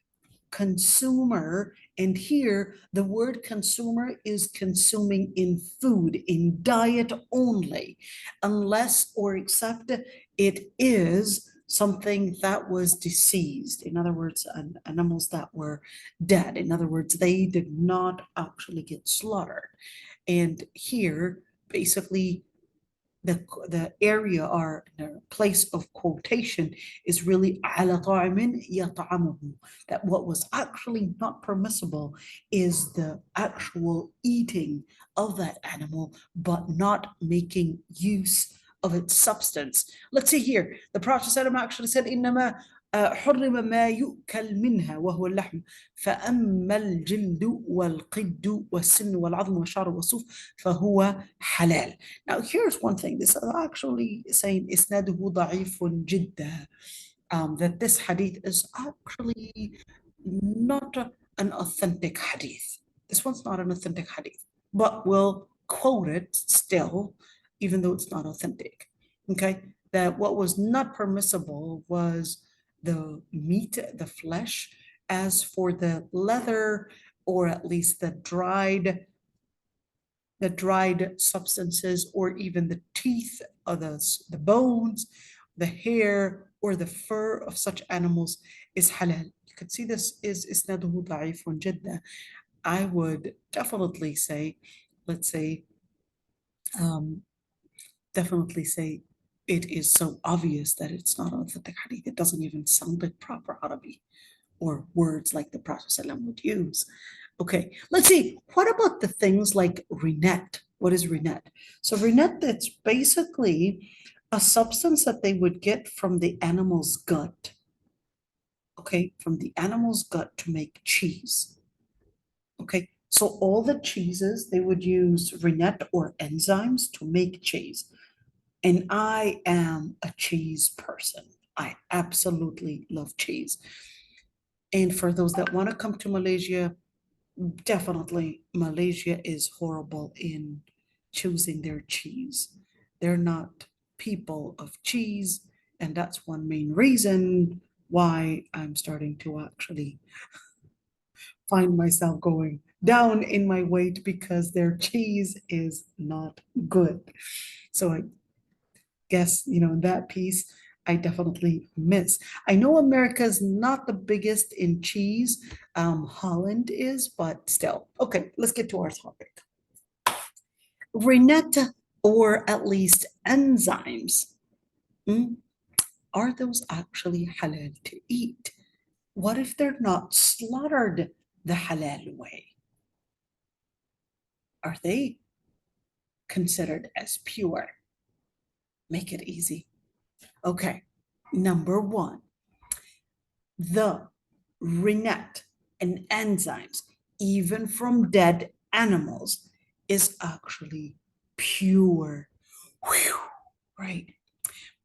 consumer. And here the word consumer is consuming in food, in diet only, unless or except it is something that was deceased. In other words, animals that were dead. In other words, they did not actually get slaughtered. And here, basically, the area or the place of quotation is really على طاعم يطعمه, that what was actually not permissible is the actual eating of that animal, but not making use of its substance. Let's see here. The Prophet actually said, إنما حرم ما يؤكل منها وهو اللحم فأما الجلد والقد والسن والعظم والشعر والصوف فهو حلال. Now here's one thing. This is actually saying إسناده ضعيف جدا. That this hadith is actually not an authentic hadith. This one's not an authentic hadith, but we'll quote it still, even though it's not authentic. Okay, that what was not permissible was the meat, the flesh. As for the leather, or at least the dried substances, or even the teeth, or the bones, the hair, or the fur of such animals is halal. You could see this is isnaduhu da'ifun jidda. I would definitely say, let's say, definitely say it is so obvious that it's not authentic hadith. It doesn't even sound like proper Arabic or words like the Prophet ﷺ would use. Okay, let's see. What about the things like rinet? What is rinet? So rinet, it's basically a substance that they would get from the animal's gut. Okay, from the animal's gut to make cheese. Okay, so all the cheeses, they would use rinet or enzymes to make cheese. And I am a cheese person. I absolutely love cheese. And for those that want to come to Malaysia, definitely Malaysia is horrible in choosing their cheese. They're not people of cheese. And that's one main reason why I'm starting to actually find myself going down in my weight, because their cheese is not good. So I guess, that piece I definitely miss. I know America's not the biggest in cheese. Holland is, but still. Okay, let's get to our topic. Renetta, or at least enzymes. Are those actually halal to eat? What if they're not slaughtered the halal way? Are they considered as pure? Make it easy. Okay, number one, the rennet and enzymes, even from dead animals, is actually pure. Whew, right?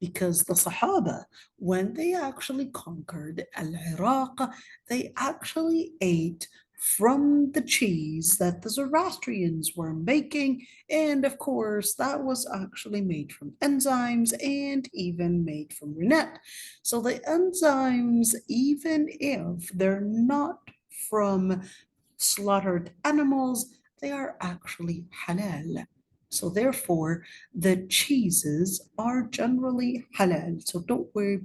Because the Sahaba, when they actually conquered Al-Iraq, they actually ate from the cheese that the Zoroastrians were making. And of course, that was actually made from enzymes and even made from rennet. So the enzymes, even if they're not from slaughtered animals, they are actually halal. So therefore, the cheeses are generally halal. So don't worry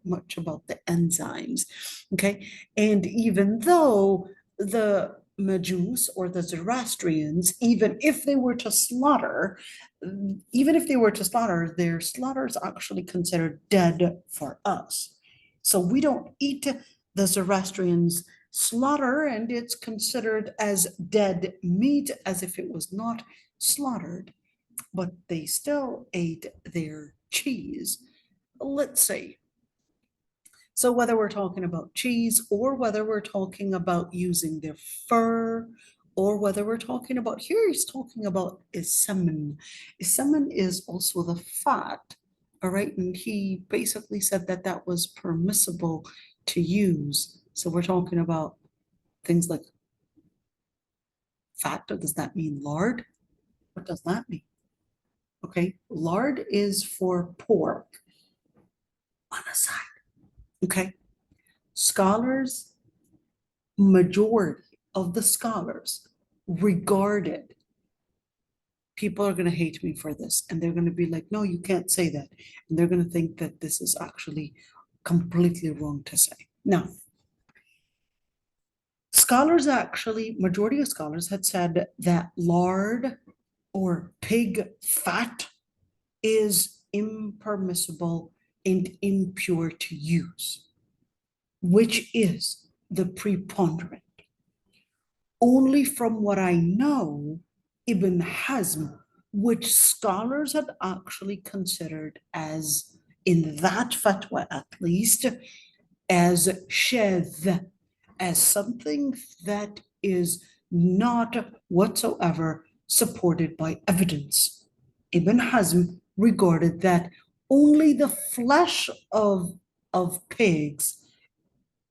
much about the enzymes. Okay. And even though the Majus or the Zoroastrians, even if they were to slaughter, their slaughter is actually considered dead for us. So we don't eat the Zoroastrians' slaughter, and it's considered as dead meat as if it was not slaughtered, but they still ate their cheese. Let's say, so whether we're talking about cheese or whether we're talking about using their fur or whether we're talking about, here he's talking about semen. Semen is also the fat, all right? And he basically said that that was permissible to use. So we're talking about things like fat. Does that mean lard? What does that mean? Okay, lard is for pork on a side. Okay, scholars, majority of the scholars regarded, people are going to hate me for this, and they're going to be like, no, you can't say that. And they're going to think that this is actually completely wrong to say. Now, scholars actually, majority of scholars had said that lard or pig fat is impermissible and impure to use, which is the preponderant. Only from what I know, Ibn Hazm, which scholars had actually considered as, in that fatwa at least, as shadh, as something that is not whatsoever supported by evidence. Ibn Hazm regarded that only the flesh of pigs,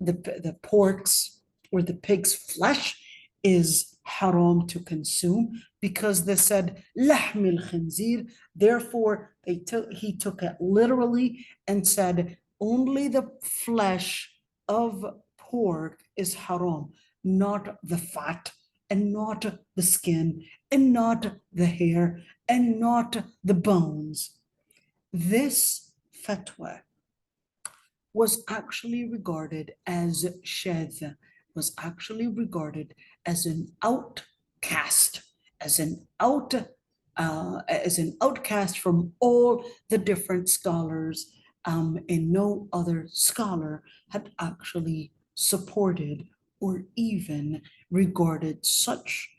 the porks or the pig's flesh is haram to consume, because they said lahmil khinzir. Therefore, he took it literally and said only the flesh of pork is haram, not the fat and not the skin and not the hair and not the bones. This fatwa was actually regarded as shadh, was actually regarded as an outcast, as an outcast from all the different scholars, and no other scholar had actually supported or even regarded such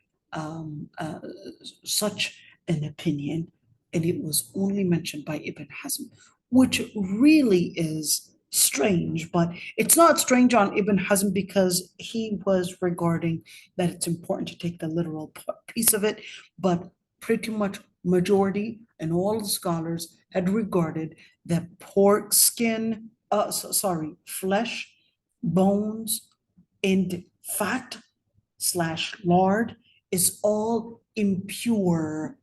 such an opinion, and it was only mentioned by Ibn Hazm, which really is strange. But it's not strange on Ibn Hazm because he was regarding that it's important to take the literal piece of it, but pretty much majority and all the scholars had regarded that pork skin, flesh, bones, and fat slash lard is all impure,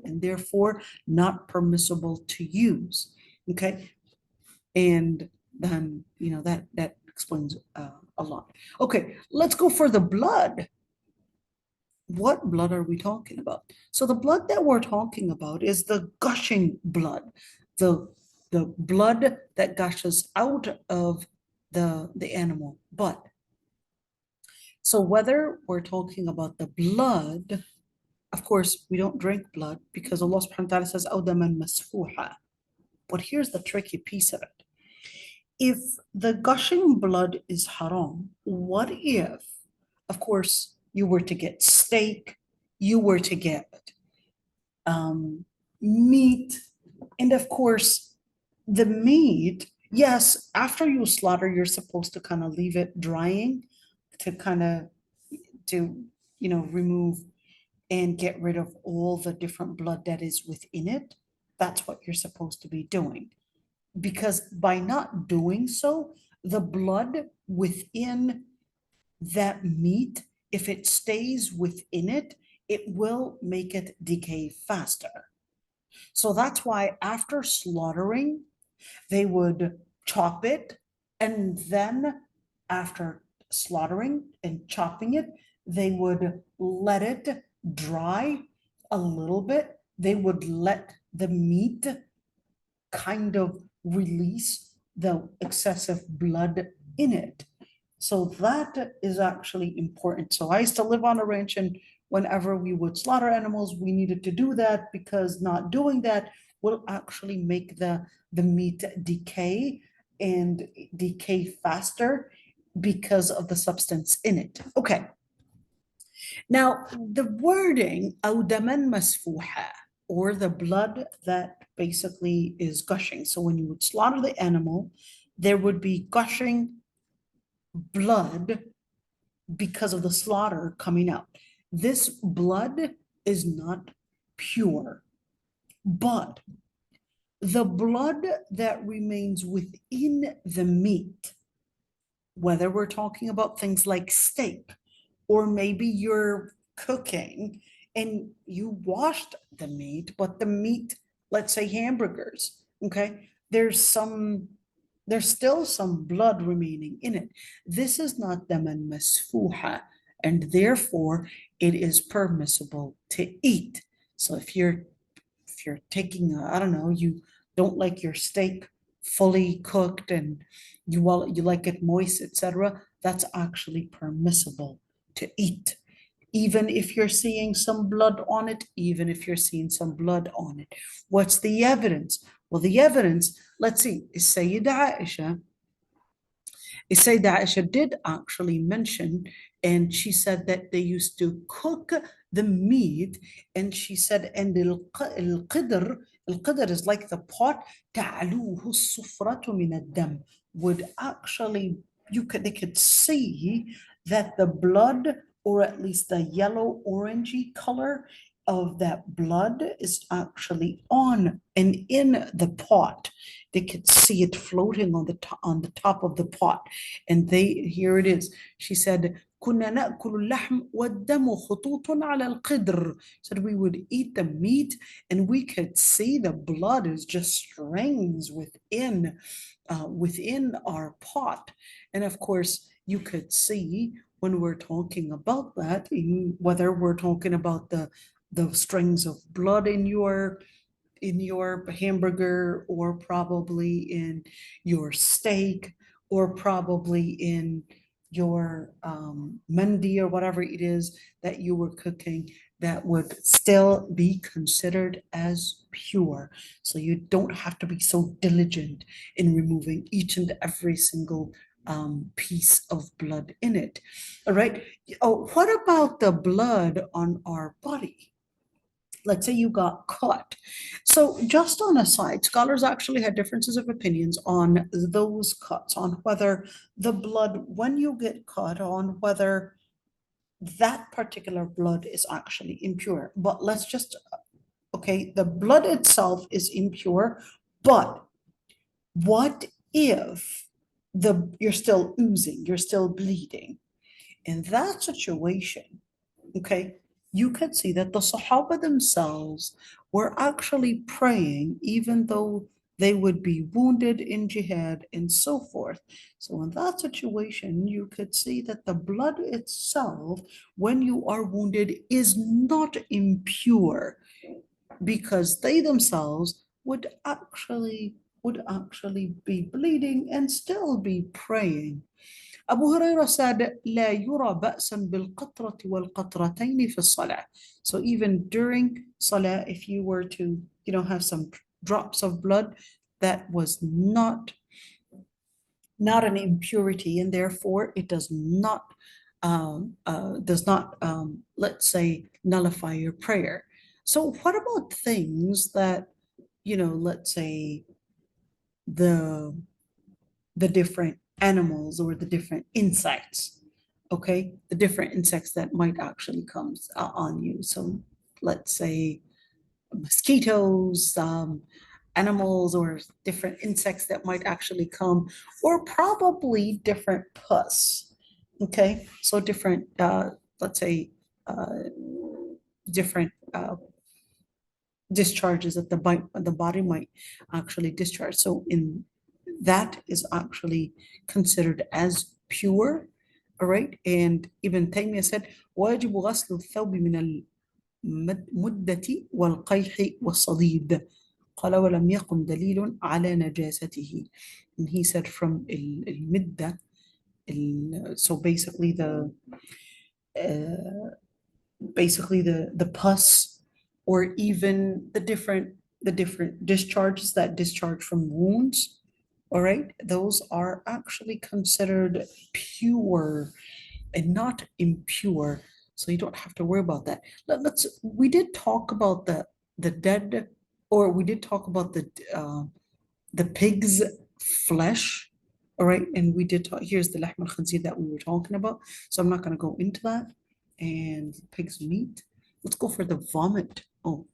and therefore not permissible to use. Okay, and then that explains a lot. Okay, let's go for the blood. What blood are we talking about? So the blood that we're talking about is the gushing blood, the blood that gushes out of the animal. But so whether we're talking about the blood, of course, we don't drink blood because Allah subhanahu wa ta'ala says, "Awdaman masfuha." But here's the tricky piece of it. If the gushing blood is haram, what if, of course, you were to get steak, you were to get meat, and of course, the meat, yes, after you slaughter, you're supposed to kind of leave it drying to remove and get rid of all the different blood that is within it. That's what you're supposed to be doing. Because by not doing so, the blood within that meat, if it stays within it, it will make it decay faster. So that's why after slaughtering, they would chop it, and then after slaughtering and chopping it, they would let it dry a little bit. They would let the meat kind of release the excessive blood in it. So that is actually important. So I used to live on a ranch, and whenever we would slaughter animals, we needed to do that because not doing that will actually make the meat decay and decay faster because of the substance in it. Okay. Now, the wording أو دما مسفوحا, or the blood that basically is gushing. So when you would slaughter the animal, there would be gushing blood because of the slaughter coming out. This blood is not pure, but the blood that remains within the meat, whether we're talking about things like steak, or maybe you're cooking and you washed the meat, but the meat, let's say hamburgers, okay, there's still some blood remaining in it. This is not daman masfuha, and therefore it is permissible to eat. So if you're taking, I don't know, you don't like your steak fully cooked and you like it moist, etc., that's actually permissible to eat. Even if you're seeing some blood on it, even if you're seeing some blood on it. What's the evidence? Well, the evidence, let's see, is Sayyida Aysha did actually mention, and she said that they used to cook the meat, and she said, and القدر is like the pot, تعلوه الصفرة من الدم, would actually, they could see that the blood, or at least the yellow orangey color of that blood, is actually on and in the pot. They could see it floating on the top of the pot. And here it is. She said, كنا نأكل اللحم والدم خطوط على القدر. Said we would eat the meat and we could see the blood is just strings within our pot. And of course, you could see when we're talking about that, whether we're talking about the strings of blood in your hamburger, or probably in your steak, or probably in your mandi, or whatever it is that you were cooking, that would still be considered as pure. So you don't have to be so diligent in removing each and every single piece of blood in it. All right. Oh, what about the blood on our body? Let's say you got cut. So just on a side, scholars actually had differences of opinions on those cuts, on whether the blood, when you get cut, on whether that particular blood is actually impure. But let's just, okay, the blood itself is impure, but what if you're still oozing, you're still bleeding? In that situation, okay, you could see that the Sahaba themselves were actually praying, even though they would be wounded in jihad and so forth. So in that situation, you could see that the blood itself, when you are wounded, is not impure, because they themselves would actually be bleeding and still be praying. Abu Hurairah said, لا يرى بأسا بالقطرة والقطرتين في الصلاة. So even during salah, if you were to, have some drops of blood, that was not an impurity, and therefore it does not, let's say, nullify your prayer. So what about things that, let's say the different animals or the different insects, okay? The different insects that might actually come on you. So let's say mosquitoes, animals or different insects that might actually come, or probably different pus. Okay, so different, let's say, uh, different discharges that the body might actually discharge. So in that is actually considered as pure, all right? And Ibn Taymiyyah said, واجب غسل الثوب من المدة والقيح والصديد. قال ولم يقم دليل على نجاسته. And he said from المدة, so basically the pus, or even the different discharges that discharge from wounds, all right, those are actually considered pure and not impure, so you don't have to worry about that. We did talk about the dead, or we did talk about the pig's flesh, all right, and we did talk, here's the lahm al-khanzir that we were talking about, so I'm not going to go into that. And pig's meat, let's go for the vomit. Oh,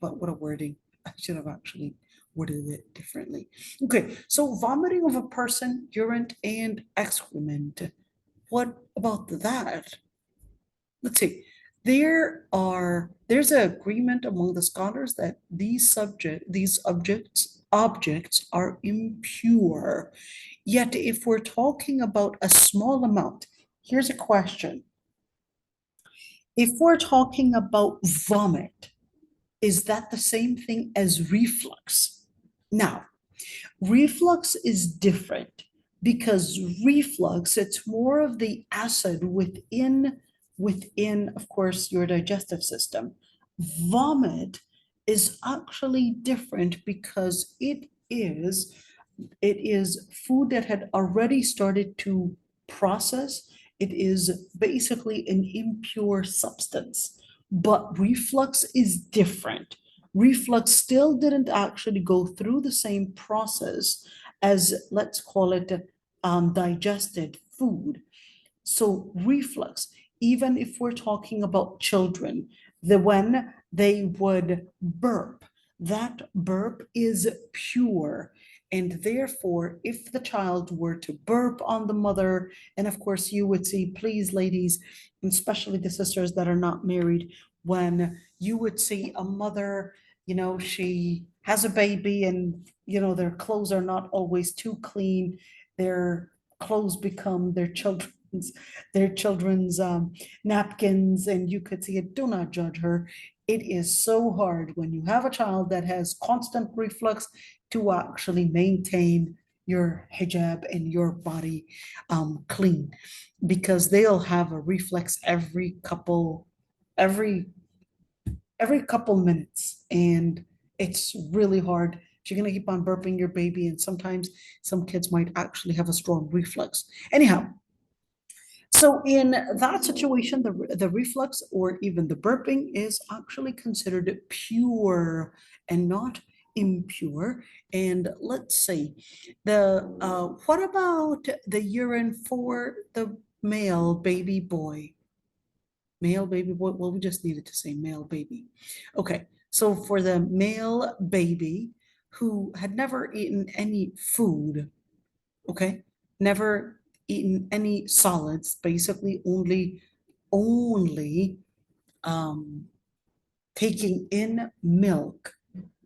but what a wording. I should have actually worded it differently. Okay, so vomiting of a person, urine and excrement, what about that? Let's see. There's an agreement among the scholars that these objects are impure. Yet if we're talking about a small amount, here's a question. If we're talking about vomit, is that the same thing as reflux? Now, reflux is different because reflux, it's more of the acid within, of course, your digestive system. Vomit is actually different because it is food that had already started to process. It is basically an impure substance, but reflux is different. Reflux still didn't actually go through the same process as, let's call it, digested food. So reflux, even if we're talking about children, when they would burp, that burp is pure. And therefore, if the child were to burp on the mother, and of course you would see, please ladies, and especially the sisters that are not married, when you would see a mother, she has a baby and, their clothes are not always too clean. Their clothes become their children's napkins, and you could see it. Do not judge her. It is so hard when you have a child that has constant reflux to actually maintain your hijab and your body clean, because they'll have a reflex every couple minutes, and it's really hard. You're going to keep on burping your baby, and sometimes some kids might actually have a strong reflux. Anyhow, so in that situation, the reflux or even the burping is actually considered pure and not impure. And let's see, what about the urine for the male baby boy? Male baby boy, well, we just needed to say male baby. Okay, so for the male baby who had never eaten any food, okay, never eaten any solids, basically only taking in milk,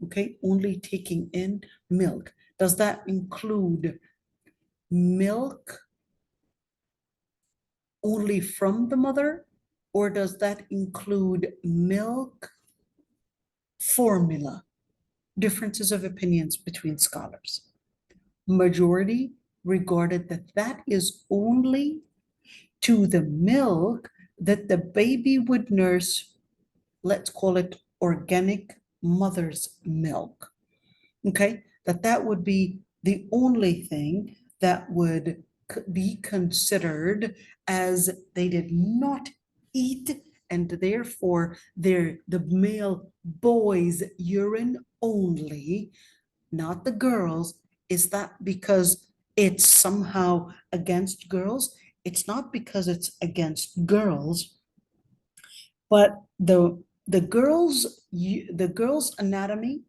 okay, only taking in milk. Does that include milk only from the mother, or does that include milk formula? Differences of opinions between scholars. Majority regarded that is only to the milk that the baby would nurse, let's call it organic mother's milk. Okay, that would be the only thing that would be considered as they did not eat, and therefore they're the male boy's urine only, not the girls. Is that because it's somehow against girls? It's not because it's against girls, but the girls' anatomy,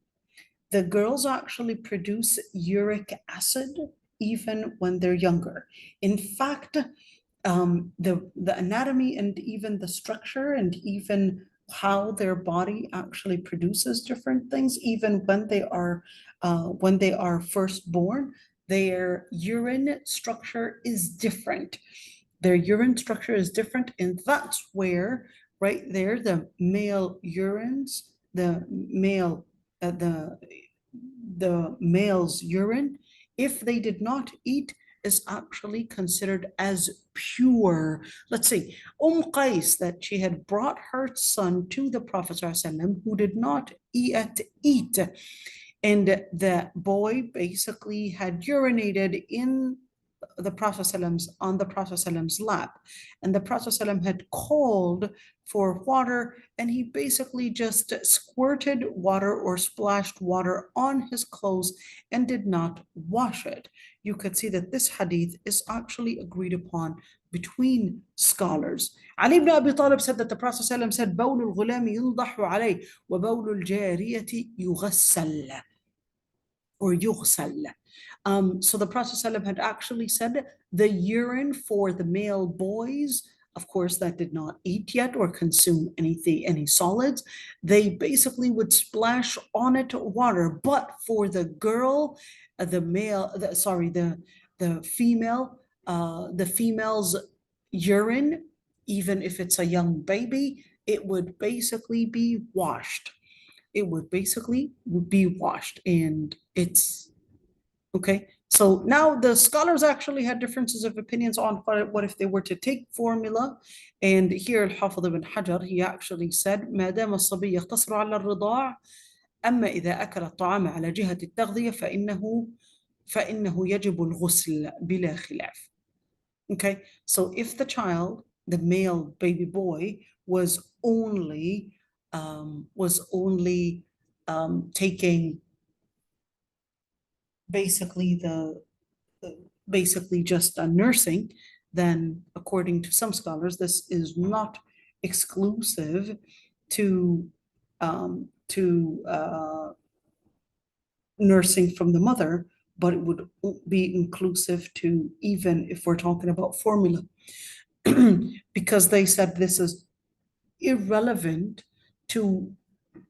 the girls actually produce uric acid even when they're younger. In fact, the anatomy and even the structure and even how their body actually produces different things, even when they are first born, their urine structure is different. Their urine structure is different, and that's where right there the male urines, uh, the the male's urine, if they did not eat, is actually considered as pure. Let's see, Qais, that she had brought her son to the Prophet ﷺ, who did not eat, and the boy basically had urinated in the Prophet on the Prophet's lap, and the Prophet had called for water, and he basically just squirted water or splashed water on his clothes and did not wash it. You could see that this hadith is actually agreed upon between scholars. Ali ibn Abi Talib said that the Prophet said, بول الغلام ينضح عليه وبول الجارية يغسل or يغسل. So the Prophet ﷺ had actually said the urine for the male boys, of course, that did not eat yet or consume any solids, they basically would splash on it water. But for the girl, the female, the female's urine, even if it's a young baby, it would basically be washed. It would basically be washed, and it's okay. So now the scholars actually had differences of opinions on what if they were to take formula. And here Al-Hafidh ibn Hajar, he actually said, ما دام الصبي يقتصر على الرضاع أما إذا أكل الطعام على جهة التغذية فإنه يجب الغسل بلا خلاف. Okay, so if the child, the male baby boy, was only taking basically basically just nursing, then according to some scholars, this is not exclusive to nursing from the mother, but it would be inclusive to even if we're talking about formula, because they said this is irrelevant to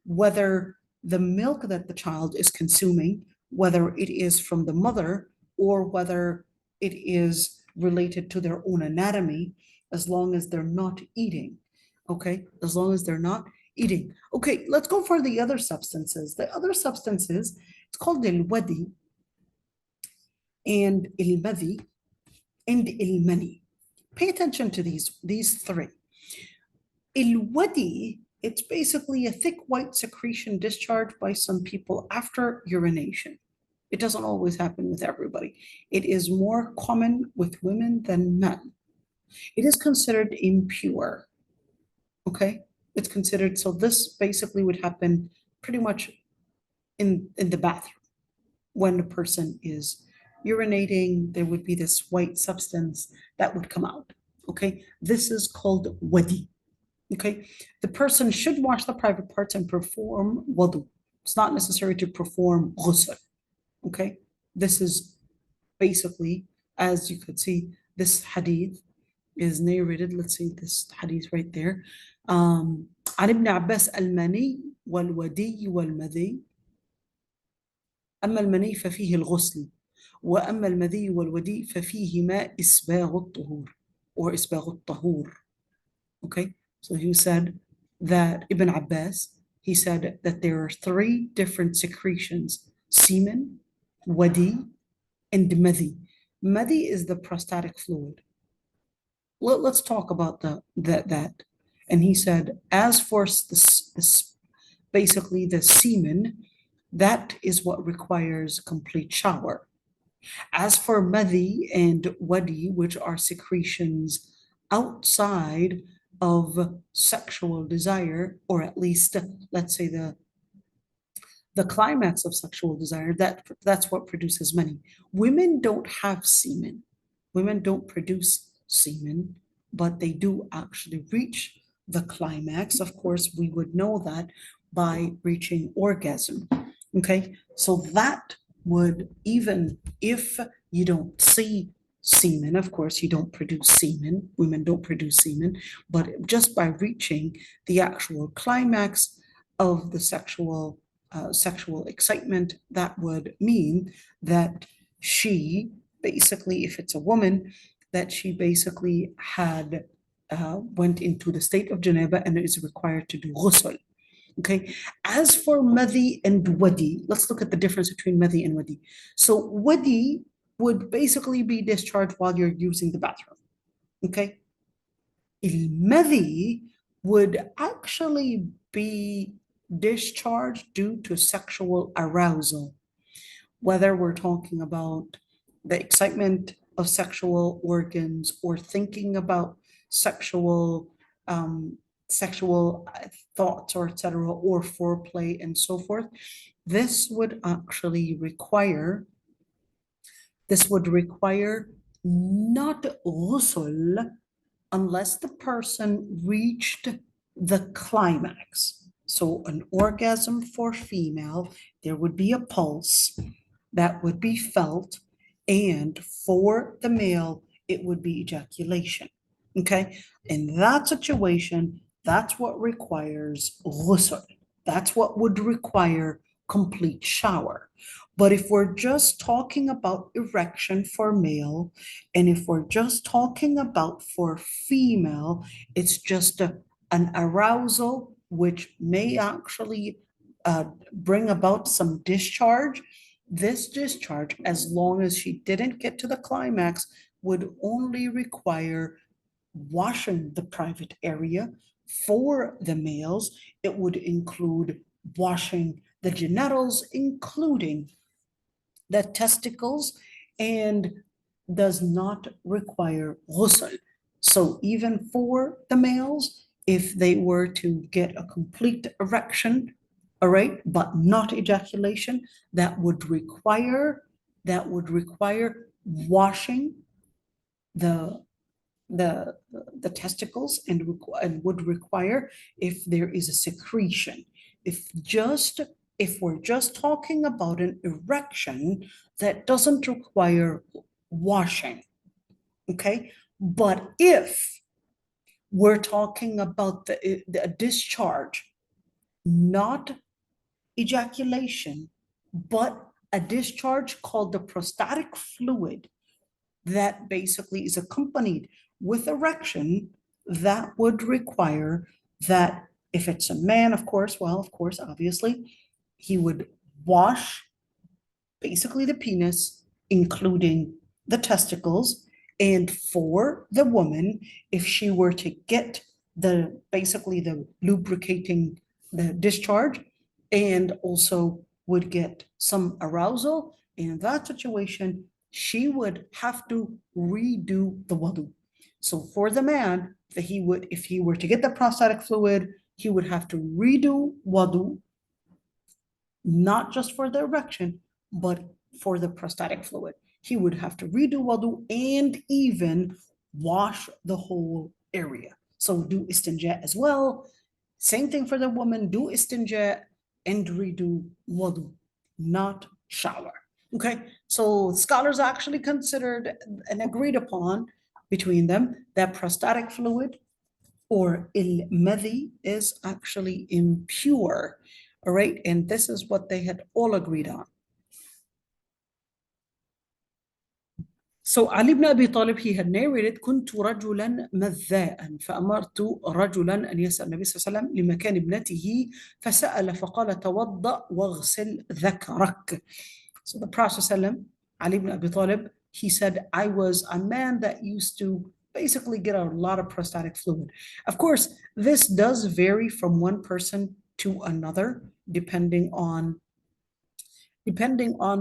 whether the milk that the child is consuming, whether it is from the mother or whether it is related to their own anatomy, as long as they're not eating. Okay, as long as they're not eating. Okay, let's go for the other substances. The other substances, it's called al-wadi and al-madhi and al-mani. Pay attention to these three. Al-wadi, it's basically a thick white secretion discharged by some people after urination. It doesn't always happen with everybody. It is more common with women than men. It is considered impure. Okay, it's considered, so this basically would happen pretty much in the bathroom. When a person is urinating, there would be this white substance that would come out. Okay, this is called wadi. Okay, the person should wash the private parts and perform wudu. It's not necessary to perform ghusl. Okay, this is basically, as you could see, this hadith is narrated. Let's see this hadith right there. عن ابن عباس المني والودي والمذي. أما المني ففيه الغسل وأما المذي والودي ففيهما إسباغ الطهور or إسباغ الطهور. Okay, so he said that Ibn Abbas, he said that there are three different secretions: semen, wadi, and madhi. Madhi is the prostatic fluid. Let's talk about that. And he said, as for this basically the semen, that is what requires complete shower. As for madhi and wadi, which are secretions outside of sexual desire, or at least let's say the climax of sexual desire, that's what produces mani. Women don't have semen. Women don't produce semen, but they do actually reach the climax. Of course, we would know that by reaching orgasm. Okay, so that would, even if you don't see semen. Of course, you don't produce semen. Women don't produce semen, but just by reaching the actual climax of the sexual excitement, that would mean that she basically, if it's a woman, that she basically had went into the state of janaba and is required to do ghusl. Okay. As for madhi and wadi, let's look at the difference between madhi and wadi. So wadi would basically be discharged while you're using the bathroom. Okay. Il-madhi would actually be discharged due to sexual arousal, whether we're talking about the excitement of sexual organs or thinking about sexual sexual thoughts or etc., or foreplay and so forth. This would actually require not ghusl unless the person reached the climax. So an orgasm for female, there would be a pulse that would be felt, and for the male, it would be ejaculation. Okay, in that situation, that's what requires ghusl. That's what would require complete shower. But if we're just talking about erection for male, and if we're just talking about for female, it's just an arousal which may actually bring about some discharge. This discharge, as long as she didn't get to the climax, would only require washing the private area. For the males, it would include washing the genitals, including the testicles, and does not require ghusl. So even for the males, if they were to get a complete erection, all right, but not ejaculation, that would require washing the testicles, and would require if there is a secretion. If we're just talking about an erection, that doesn't require washing. Okay, but if we're talking about the discharge, not ejaculation, but a discharge called the prostatic fluid that basically is accompanied with erection, that would require that if it's a man, of course, obviously, he would wash basically the penis, including the testicles. And for the woman, if she were to get basically the lubricating, the discharge, and also would get some arousal, in that situation, she would have to redo the wudu. So for the man, that if he were to get the prostatic fluid, he would have to redo wudu, not just for the erection, but for the prostatic fluid. He would have to redo wudu and even wash the whole area. So do istinja as well. Same thing for the woman, do istinja and redo wudu, not shower. Okay, so scholars actually considered and agreed upon between them that prostatic fluid or il-madhi is actually impure. All right, and this is what they had all agreed on. So Ali ibn Abi Talib, he had narrated, كنت رجلا مذاء فأمرت رجلا أن يسأل النبي صلى الله عليه وسلم لمكان ابنته فسأل فقال توضأ واغسل ذكرك. So the Prophet ﷺ, Ali ibn Abi Talib, he said, I was a man that used to basically get a lot of prostatic fluid. Of course, this does vary from one person to another, depending on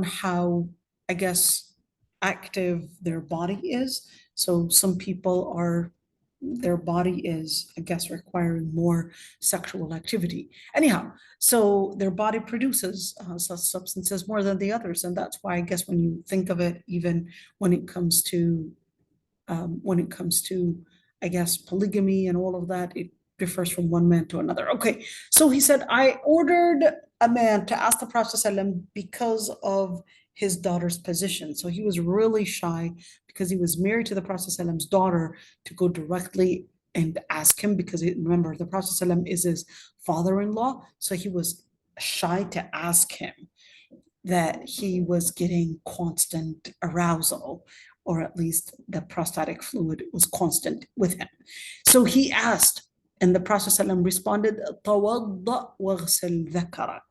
how, I guess, active their body is. So some people their body is, I guess, requiring more sexual activity. Anyhow, so their body produces such substances more than the others. And that's why, I guess, when you think of it, even when it comes to, I guess, polygamy and all of that, it differs from one man to another. Okay, so he said, I ordered a man to ask the Prophet ﷺ because of his daughter's position. So he was really shy because he was married to the Prophet ﷺ's daughter to go directly and ask him, because remember, the Prophet ﷺ is his father-in-law. So he was shy to ask him that he was getting constant arousal, or at least the prostatic fluid was constant with him. So he asked, and the Prophet ﷺ responded, "Tawadda waghsil dhakarak."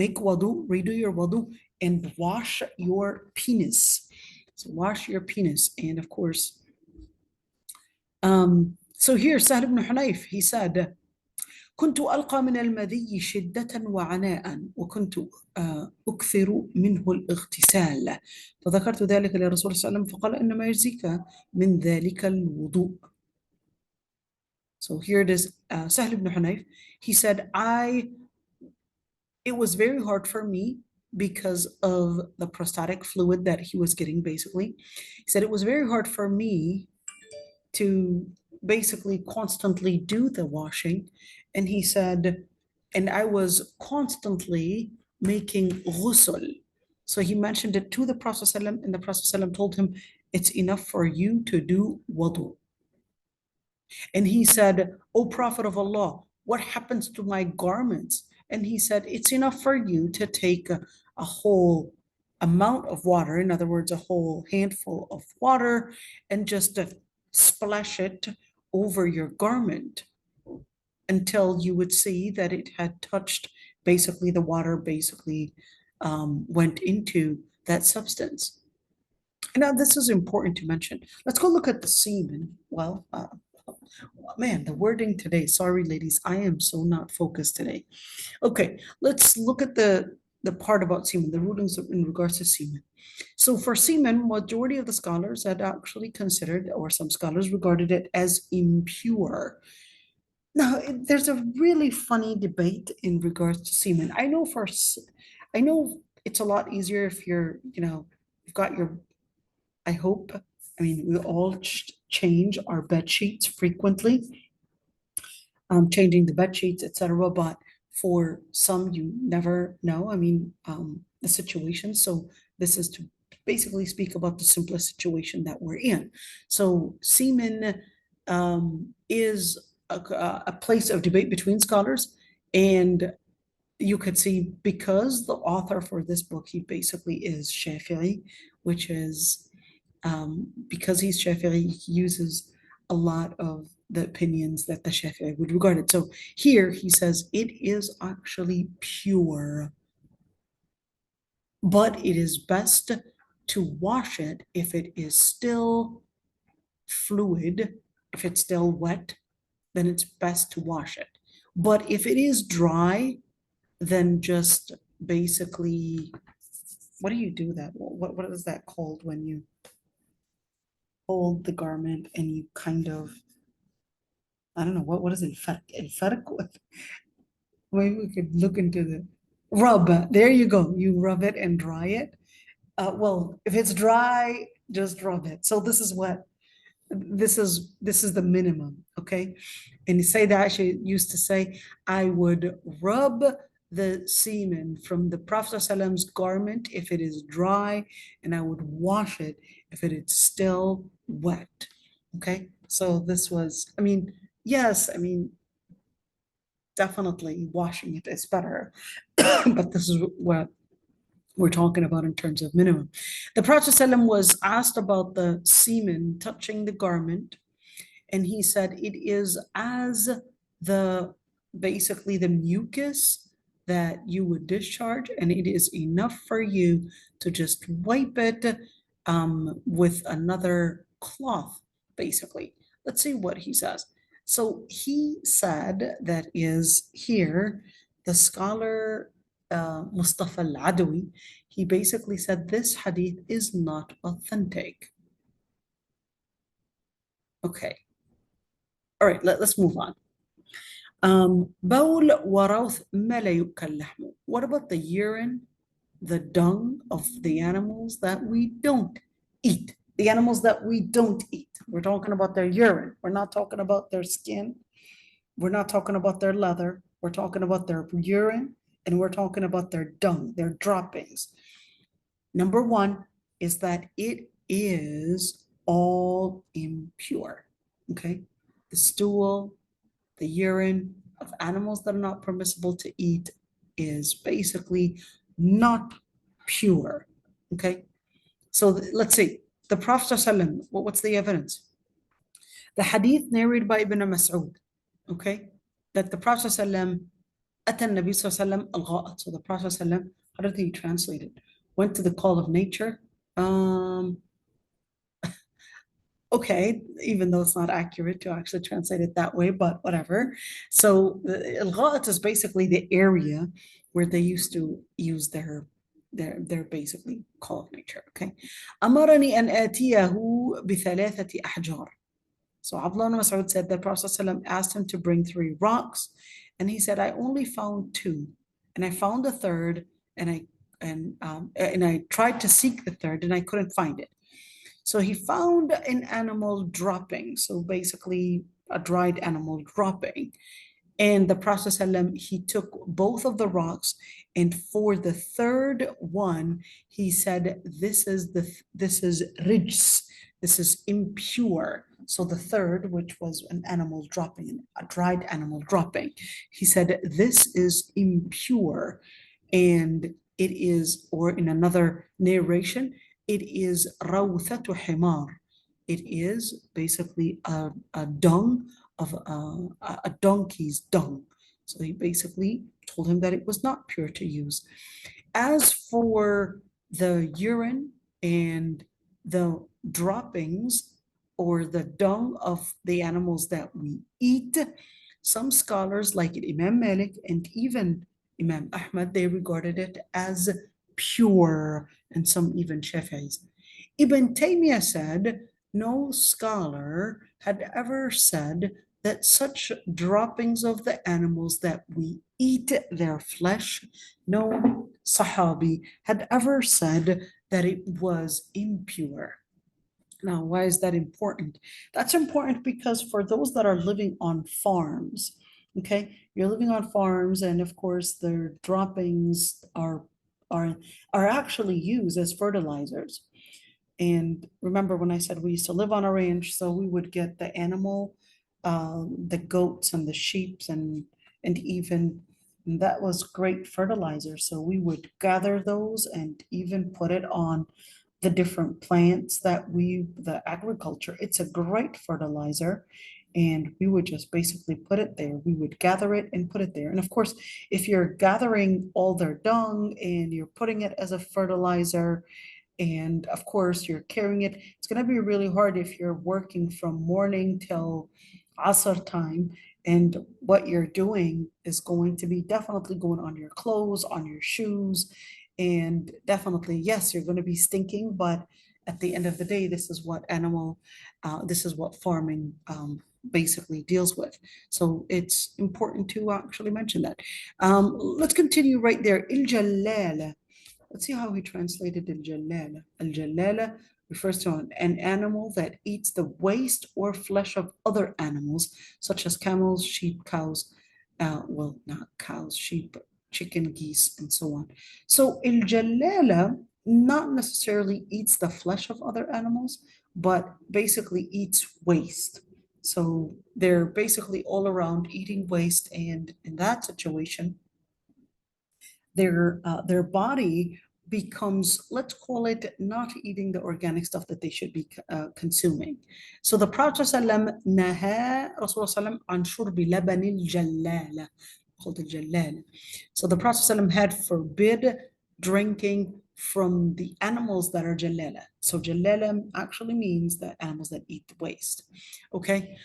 Make wudu, redo your wudu, and wash your penis. So wash your penis. And of course, so here, Sa'd ibn Hunayf, he said, كنت ألقى من المذي شدة وعناء وكنت أكثر منه الاغتسال فذكرت ذلك للرسول صلى الله عليه وسلم فقال إنما يجزيك من ذلك الوضوء. So here it is, Sahl ibn Hunayf, he said, it was very hard for me because of the prostatic fluid that he was getting, basically. He said it was very hard for me to basically constantly do the washing. And he said, and I was constantly making ghusl. So he mentioned it to the Prophet ﷺ, and the Prophet ﷺ told him, it's enough for you to do wudu. And he said, O Prophet of Allah, what happens to my garments? And he said, it's enough for you to take a whole amount of water, in other words, a whole handful of water, and just splash it over your garment until you would see that it had touched, basically the water basically went into that substance. Now, this is important to mention. Let's go look at the semen. Well, man, the wording today, sorry ladies, I am so not focused today. Okay, let's look at the part about semen, the rulings in regards to semen. So for semen, majority of the scholars had actually considered, or some scholars regarded it as impure. Now, there's a really funny debate in regards to semen. I know it's a lot easier if you've got your, I hope, I mean, we all change our bed sheets frequently, changing the bed sheets, etc. But for some, you never know. I mean, the situation. So this is to basically speak about the simplest situation that we're in. So semen is a place of debate between scholars, and you could see, because the author for this book, he basically is Shafi'i, which is because he's Shafi'i, he uses a lot of the opinions that the Shafi'i would regard it. So here he says it is actually pure, but it is best to wash it if it is still fluid. If it's still wet, then it's best to wash it. But if it is dry, then just basically, what do you do that? What is that called when you hold the garment and you kind of, I don't know, what is it? Maybe we could look into the rub. There you go. You rub it and dry it. Well, if it's dry, just rub it. So this is the minimum, okay? And Sayyida Aysha used to say, I would rub the semen from the Prophet ﷺ's garment if it is dry, and I would wash it if it is still wet, okay? So this was, I mean, yes, I mean, definitely washing it is better, but this is what we're talking about in terms of minimum. The Prophet ﷺ was asked about the semen touching the garment, and he said it is as basically the mucus that you would discharge, and it is enough for you to just wipe it with another cloth, basically. Let's see what he says. So he said, that is here, the scholar Mustafa al-Adawi, he basically said this hadith is not authentic. Okay. All right, let's move on. بول وروث ما لا يؤكل لحمه. What about the urine, the dung of the animals that we don't eat? The animals that we don't eat. We're talking about their urine. We're not talking about their skin. We're not talking about their leather. We're talking about their urine, and we're talking about their dung, their droppings. Number one is that it is all impure. Okay? The stool, the urine of animals that are not permissible to eat is basically not pure. Okay? So let's see. The Prophet ﷺ, what's the evidence? The hadith narrated by Ibn Mas'ud, okay? That the Prophet ﷺ, أتى النبي صلى الله عليه وسلم الغائط. So the Prophet ﷺ, how did he translate it? Went to the call of nature. Okay, even though it's not accurate to actually translate it that way, but whatever. So al-Gha'at is basically the area where they used to use their basically call of nature. Okay. أمرني أن آتيه بثلاثة أحجار. So Abdullah ibn Mas'ud said that Prophet ﷺ asked him to bring 3 rocks, and he said, I only found 2, and I found a third, and I tried to seek the third, and I couldn't find it. So he found an animal dropping, so basically a dried animal dropping. And the Prophet ﷺ, he took both of the rocks, and for the third one, he said, this is rijs, this is impure. So the third, which was an animal dropping, a dried animal dropping, he said, this is impure. And it is, or in another narration, it is rawthatu himar. It is basically a dung of a donkey's dung. So he basically told him that it was not pure to use. As for the urine and the droppings or the dung of the animals that we eat, some scholars like Imam Malik and even Imam Ahmad, they regarded it as pure, and some even Shafi'is. Ibn Taymiyyah said, no scholar had ever said that such droppings of the animals that we eat their flesh, no Sahabi had ever said that it was impure. Now, why is that important? That's important because for those that are living on farms, okay, you're living on farms, and of course, their droppings are actually used as fertilizers. And remember when I said we used to live on a ranch, so we would get the animal, the goats and the sheep, and even and that was great fertilizer. So we would gather those and even put it on the different plants the agriculture. It's a great fertilizer. And we would just basically put it there. We would gather it and put it there. And of course, if you're gathering all their dung and you're putting it as a fertilizer, and of course you're carrying it, it's going to be really hard if you're working from morning till Asr time, and what you're doing is going to be definitely going on your clothes, on your shoes, and definitely, yes, you're going to be stinking, but at the end of the day, this is what farming basically deals with. So it's important to actually mention that. Let's continue right there. Il-Jalala. Let's see how he translated al-Jalala. Al-Jalala refers to an animal that eats the waste or flesh of other animals, such as camels, sheep, cows, well, not cows, sheep, chicken, geese, and so on. So al-Jalala not necessarily eats the flesh of other animals, but basically eats waste. So they're basically all around eating waste, and in that situation, their body becomes, let's call it, not eating the organic stuff that they should be consuming. So the Prophet ﷺ نهى رسول الله صلى الله عليه وسلم عن شرب لبن الجلالة, called the jalala. So the Prophet ﷺ had forbid drinking from the animals that are jalala. So jalala actually means the animals that eat the waste. Okay.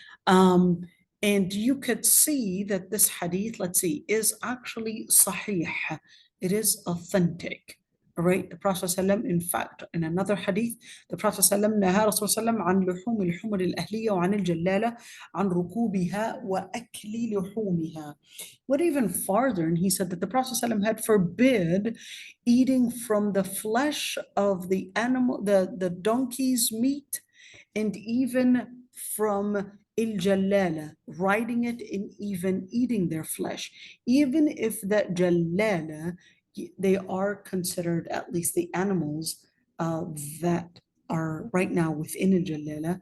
And you could see that this hadith, let's see, is actually sahih. It is authentic. All right. The Prophet ﷺ, in fact, in another hadith, the Prophet ﷺ نهى رسول الله عن لحوم الحمر الأهلية وعن الجلالة عن ركوبها وأكل لحومها. Went even farther, and he said that the Prophet ﷺ had forbid eating from the flesh of the animal, the donkey's meat, and even from il-Jalala, riding it and even eating their flesh. Even if that Jalala they are considered, at least the animals that are right now within a jalala.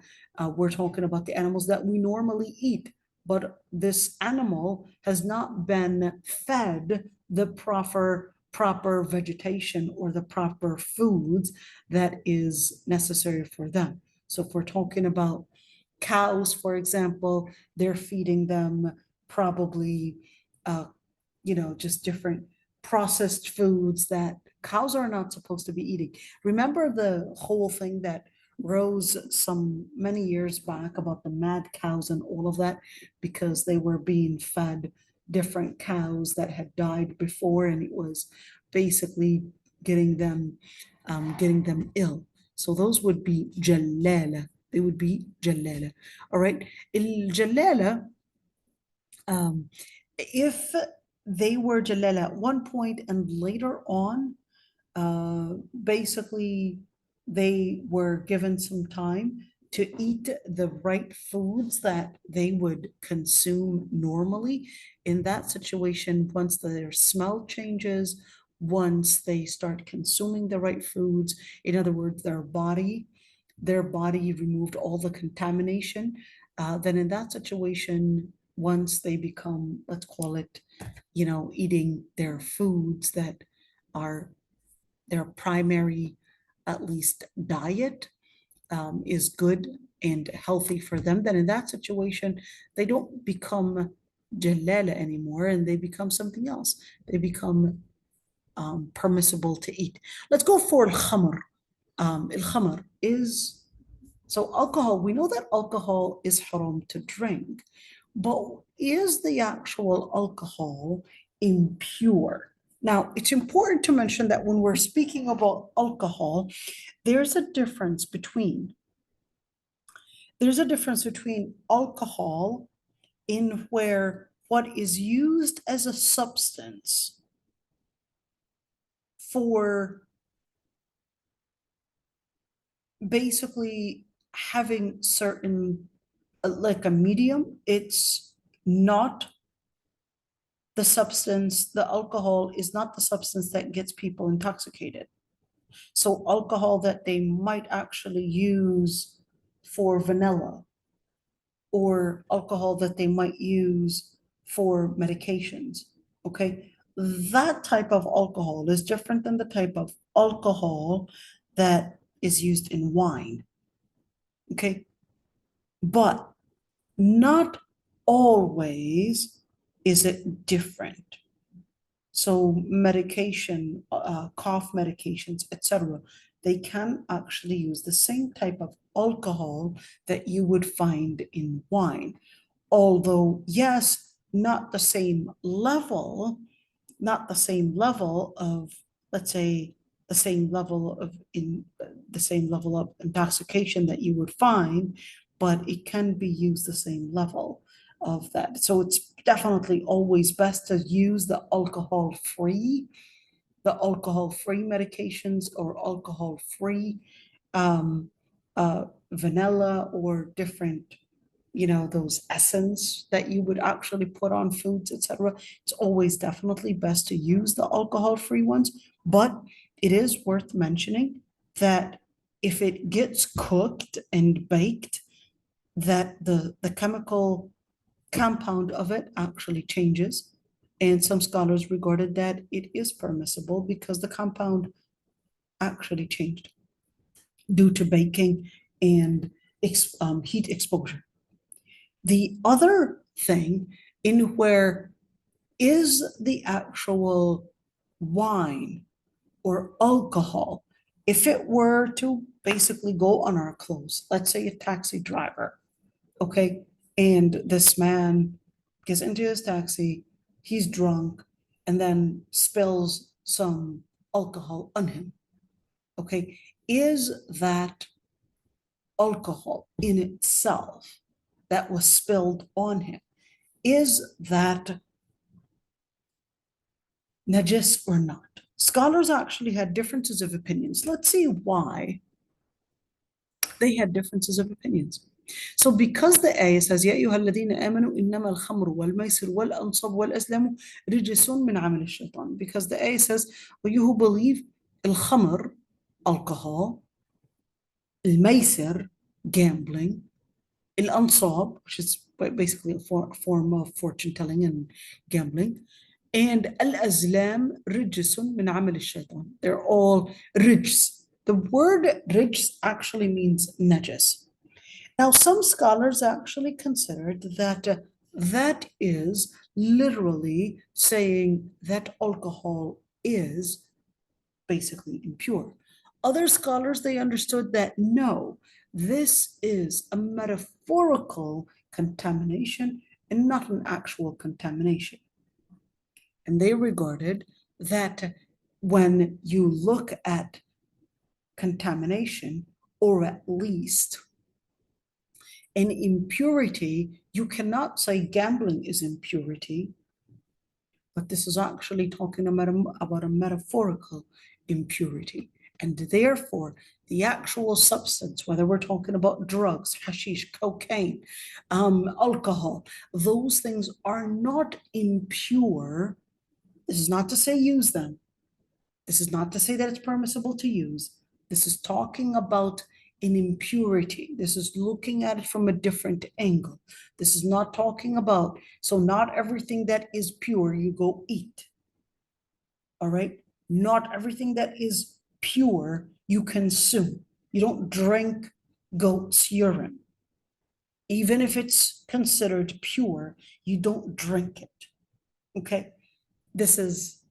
We're talking about the animals that we normally eat, but this animal has not been fed the proper vegetation or the proper foods that is necessary for them. So if we're talking about cows, for example, they're feeding them probably, just different processed foods that cows are not supposed to be eating. Remember the whole thing that rose some many years back about the mad cows and all of that, because they were being fed different cows that had died before, and it was basically getting them ill. So those would be jalala. They would be jalala. All right. Jalala, if they were jalala at one point and later on, basically they were given some time to eat the right foods that they would consume normally. In that situation, once their smell changes, once they start consuming the right foods, in other words, their body removed all the contamination, then in that situation, once they become, let's call it, eating their foods that are their primary, at least diet, is good and healthy for them, then in that situation, they don't become jalala anymore and they become something else. They become permissible to eat. Let's go for al-khamr. Al-khamr is, so alcohol, we know that alcohol is haram to drink, but is the actual alcohol impure? Now, it's important to mention that when we're speaking about alcohol, there's a difference between alcohol in where what is used as a substance for basically having certain, like a medium, it's not the substance, the alcohol is not the substance that gets people intoxicated. So alcohol that they might actually use for vanilla, or alcohol that they might use for medications, okay? That type of alcohol is different than the type of alcohol that is used in wine, okay? But not always is it different. So medication, cough medications, etc., they can actually use the same type of alcohol that you would find in wine. Although, yes, not the same level of, let's say, the same level of intoxication that you would find, but it can be used the same level of that. So it's definitely always best to use the alcohol-free medications, or alcohol-free vanilla, or different, those essence that you would actually put on foods, etc. It's always definitely best to use the alcohol-free ones, but it is worth mentioning that if it gets cooked and baked, that the chemical compound of it actually changes. And some scholars regarded that it is permissible because the compound actually changed due to baking and heat exposure. The other thing in where is the actual wine or alcohol, if it were to basically go on our clothes, let's say a taxi driver, okay, and this man gets into his taxi, he's drunk, and then spills some alcohol on him, okay, is that alcohol in itself that was spilled on him, is that najis or not? Scholars actually had differences of opinions. Let's see why they had differences of opinions. So because the ayah says, يا أيها الذين آمنوا إنما الخمر والميسر والأنصاب والأزلام رجس من عمل الشيطان. Because the ayah says, well, you who believe, الخمر, alcohol, الميسر, gambling, al-ansab, which is basically a form of fortune telling and gambling, and al-azlam, rijsun min amal al-shaytan. They're all rijs. The word rijs actually means najas. Now, some scholars actually considered that that is literally saying that alcohol is basically impure. Other scholars, they understood that no, this is a metaphorical contamination and not an actual contamination. And they regarded that when you look at contamination, or at least an impurity, you cannot say gambling is impurity, but this is actually talking about a metaphorical impurity. And therefore, the actual substance, whether we're talking about drugs, hashish, cocaine, alcohol, those things are not impure. This is not to say use them. This is not to say that it's permissible to use. This is talking about an impurity. This is looking at it from a different angle. This is not talking about, so not everything that is pure you go eat. All right? Not everything that is pure you consume. You don't drink goat's urine. Even if it's considered pure, you don't drink it. Okay? This is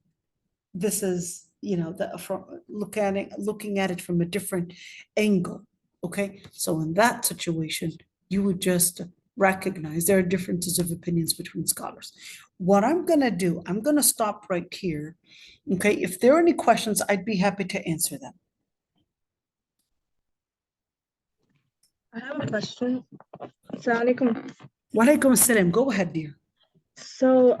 looking at it from a different angle. Okay, so in that situation, you would just recognize there are differences of opinions between scholars. What I'm going to do, I'm going to stop right here. Okay, if there are any questions, I'd be happy to answer them. I have a question. Assalamu alaikum. Wa alaikum assalam. Go ahead, dear. So,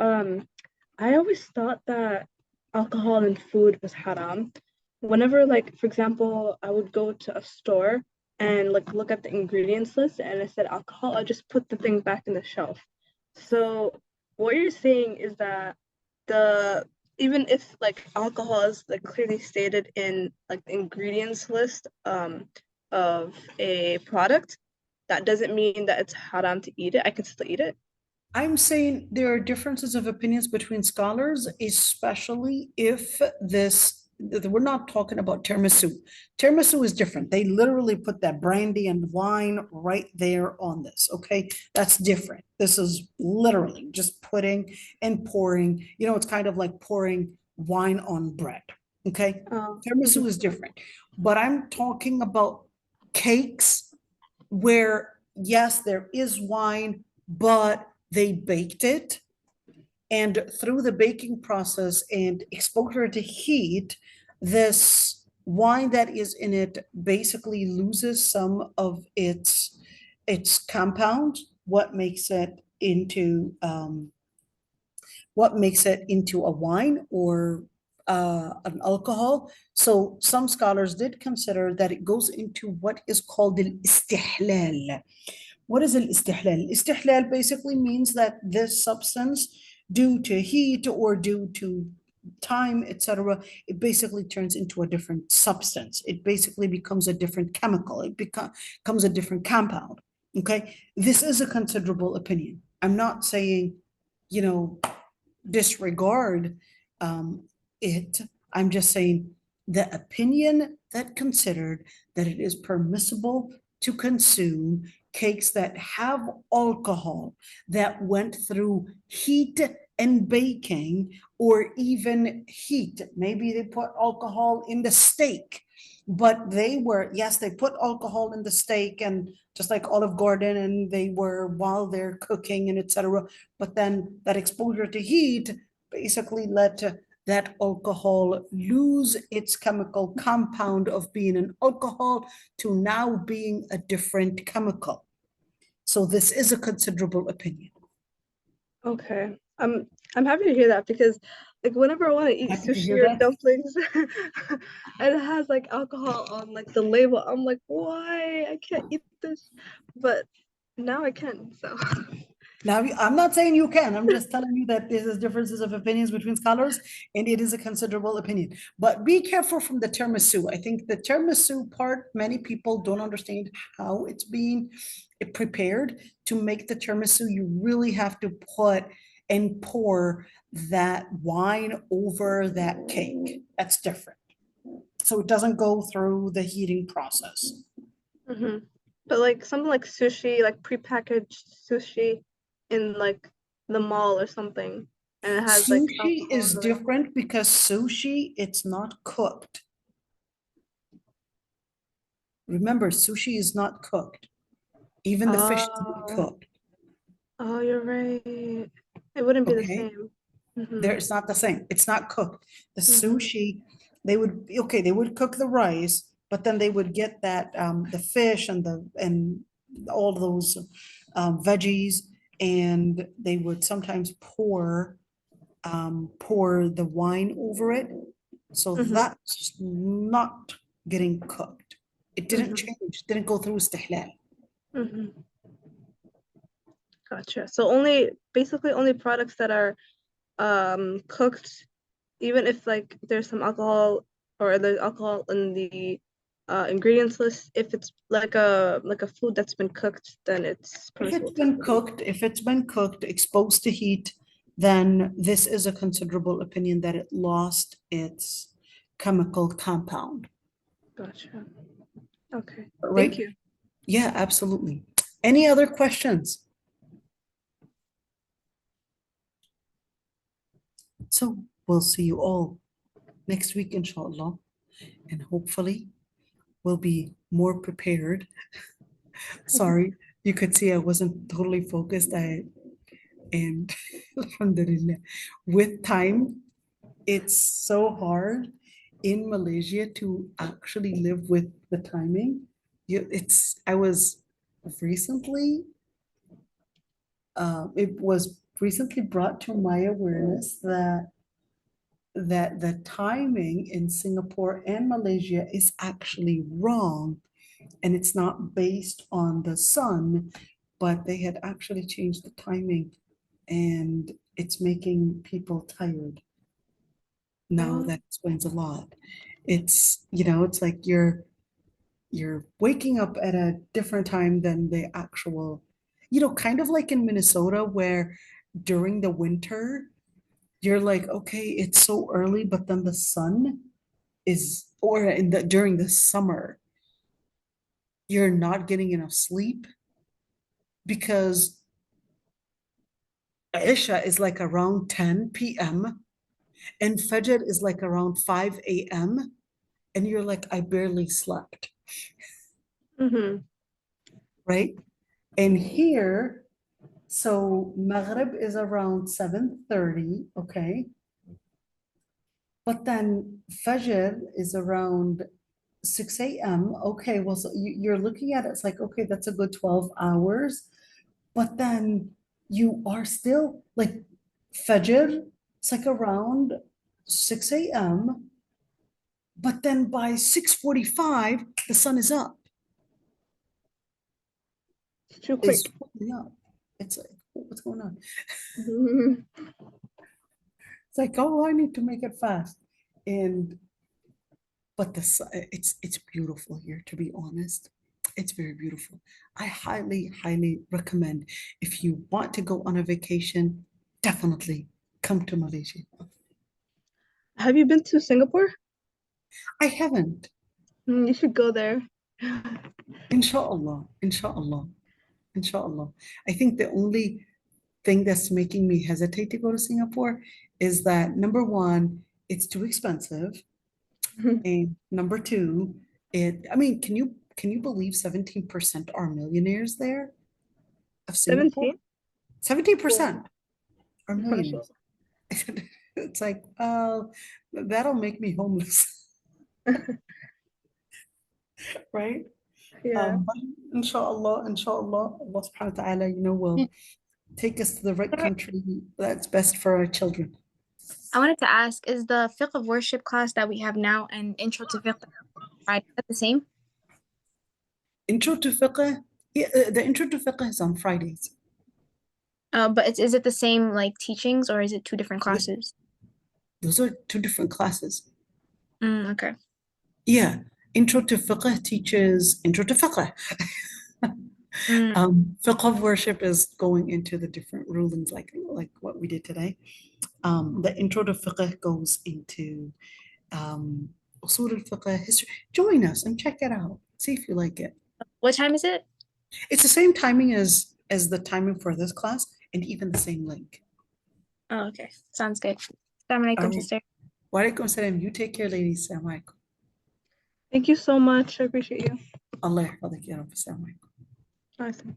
I always thought that alcohol and food was haram. Whenever, like, for example, I would go to a store and like look at the ingredients list and it said alcohol, I just put the thing back in the shelf. So what you're saying is that even if like alcohol is like clearly stated in like the ingredients list of a product, that doesn't mean that it's haram to eat it. I can still eat it. I'm saying there are differences of opinions between scholars, especially if we're not talking about tiramisu. Tiramisu is different. They literally put that brandy and wine right there on this. Okay, that's different. This is literally just putting and pouring. It's kind of like pouring wine on bread. Okay, tiramisu is different. But I'm talking about cakes where, yes, there is wine, but they baked it, and through the baking process and exposure to heat, this wine that is in it basically loses some of its compound, what makes it into a wine or an alcohol. So some scholars did consider that it goes into what is called al-istihlal. What is al-istihlal? Istihlal basically means that this substance, due to heat or due to time, etc., it basically turns into a different substance. It basically becomes a different chemical. It becomes a different compound. Okay, this is a considerable opinion. I'm not saying, disregard it. I'm just saying the opinion that considered that it is permissible to consume cakes that have alcohol that went through heat and baking, or even heat. Maybe they put alcohol in the steak, but they put alcohol in the steak, and just like Olive Garden, and they were while they're cooking and etc. But then that exposure to heat basically led to that alcohol lose its chemical compound of being an alcohol to now being a different chemical. So this is a considerable opinion. Okay. I'm happy to hear that, because like whenever I want to eat sushi or dumplings and it has like alcohol on like the label, I'm like, why? I can't eat this. But now I can, so. Now, I'm not saying you can, I'm just telling you that there's differences of opinions between scholars, and it is a considerable opinion. But be careful from the tiramisu. I think the tiramisu part, many people don't understand how it's being prepared. To make the tiramisu, you really have to put and pour that wine over that cake. That's different. So it doesn't go through the heating process. Mhm. But like something like sushi, like prepackaged sushi in like the mall or something, and it has like Sushi alcohol is in it. different because sushi, it's not cooked. Remember, sushi is not cooked. Even the fish is not Oh, cooked, oh, you're right. It wouldn't be the okay? same. There, Mm-hmm. it's not the same. It's not cooked. The Mm-hmm. sushi, they would, okay, they would cook the rice, but then they would get that, the fish and all those veggies, and they would sometimes pour the wine over it. So Mm-hmm. that's not getting cooked. It didn't Mm-hmm. change, didn't go through istihlal. Mm-hmm. Gotcha. So only basically only products that are cooked, even if like there's some alcohol or there's alcohol in the ingredients list, if it's like a food that's been cooked, then it's permissible to eat. If it's been cooked, exposed to heat, then this is a considerable opinion that it lost its chemical compound, Gotcha. Okay. Thank right? you. Yeah, absolutely. Any other questions? So we'll see you all next week, inshallah, and hopefully we'll be more prepared. Sorry, you could see I wasn't totally focused. And alhamdulillah, with time, it's so hard in Malaysia to actually live with the timing. I was recently, it was recently brought to my awareness that the timing in Singapore and Malaysia is actually wrong. And it's not based on the sun, but they had actually changed the timing, and it's making people tired. Now Oh, that explains a lot. It's like you're waking up at a different time than the actual, kind of like in Minnesota where during the winter, you're like, okay, it's so early, but then the sun is, or during the summer, you're not getting enough sleep because Aysha is like around 10 p.m. and Fajr is like around 5 a.m. And you're like, I barely slept, mm-hmm. right? And here, so Maghrib is around 7:30, okay? But then Fajr is around 6 a.m. Okay, well, so you're looking at it, it's like, okay, that's a good 12 hours. But then you are still like Fajr, it's like around 6 a.m. But then by 6:45, the sun is up. It's too Is quick. up. It's like, what's going on? Mm-hmm. It's like, oh, I need to make it fast. And but it's beautiful here, to be honest. It's very beautiful. I highly, highly recommend, if you want to go on a vacation, definitely come to Malaysia. Have you been to Singapore? I haven't. You should go there. Inshallah, inshallah, inshallah. I think the only thing that's making me hesitate to go to Singapore is that number one, it's too expensive. And number two, I mean, can you believe 17% are millionaires there of Singapore? 17? 17% are Mashallah. millionaires. It's like, that'll make me homeless, right? Yeah. But inshallah, Allah subhanahu wa ta'ala, will take us to the right Sir, country that's best for our children. I wanted to ask, is the Fiqh of Worship class that we have now and Intro to Fiqh Friday, is that the same? Intro to fiqh, Yeah, the intro to fiqh is on Fridays. But is it the same like teachings or is it two different classes? Those are two different classes. Okay. Yeah, intro to fiqh teaches intro to fiqh. Fiqh of worship is going into the different rulings like what we did today. The intro to fiqh goes into usul al-fiqh history. Join us and check it out. See if you like it. What time is it? It's the same timing as the timing for this class and even the same link. Oh, okay. Sounds good. Assalamu alaikum, Alright. sister. Wa alaikum salam. You take care, ladies. Assalamu alaikum. Thank you so much. I appreciate you. Allah yahfadak ya Rabbi. Assalamu alaikum. Awesome.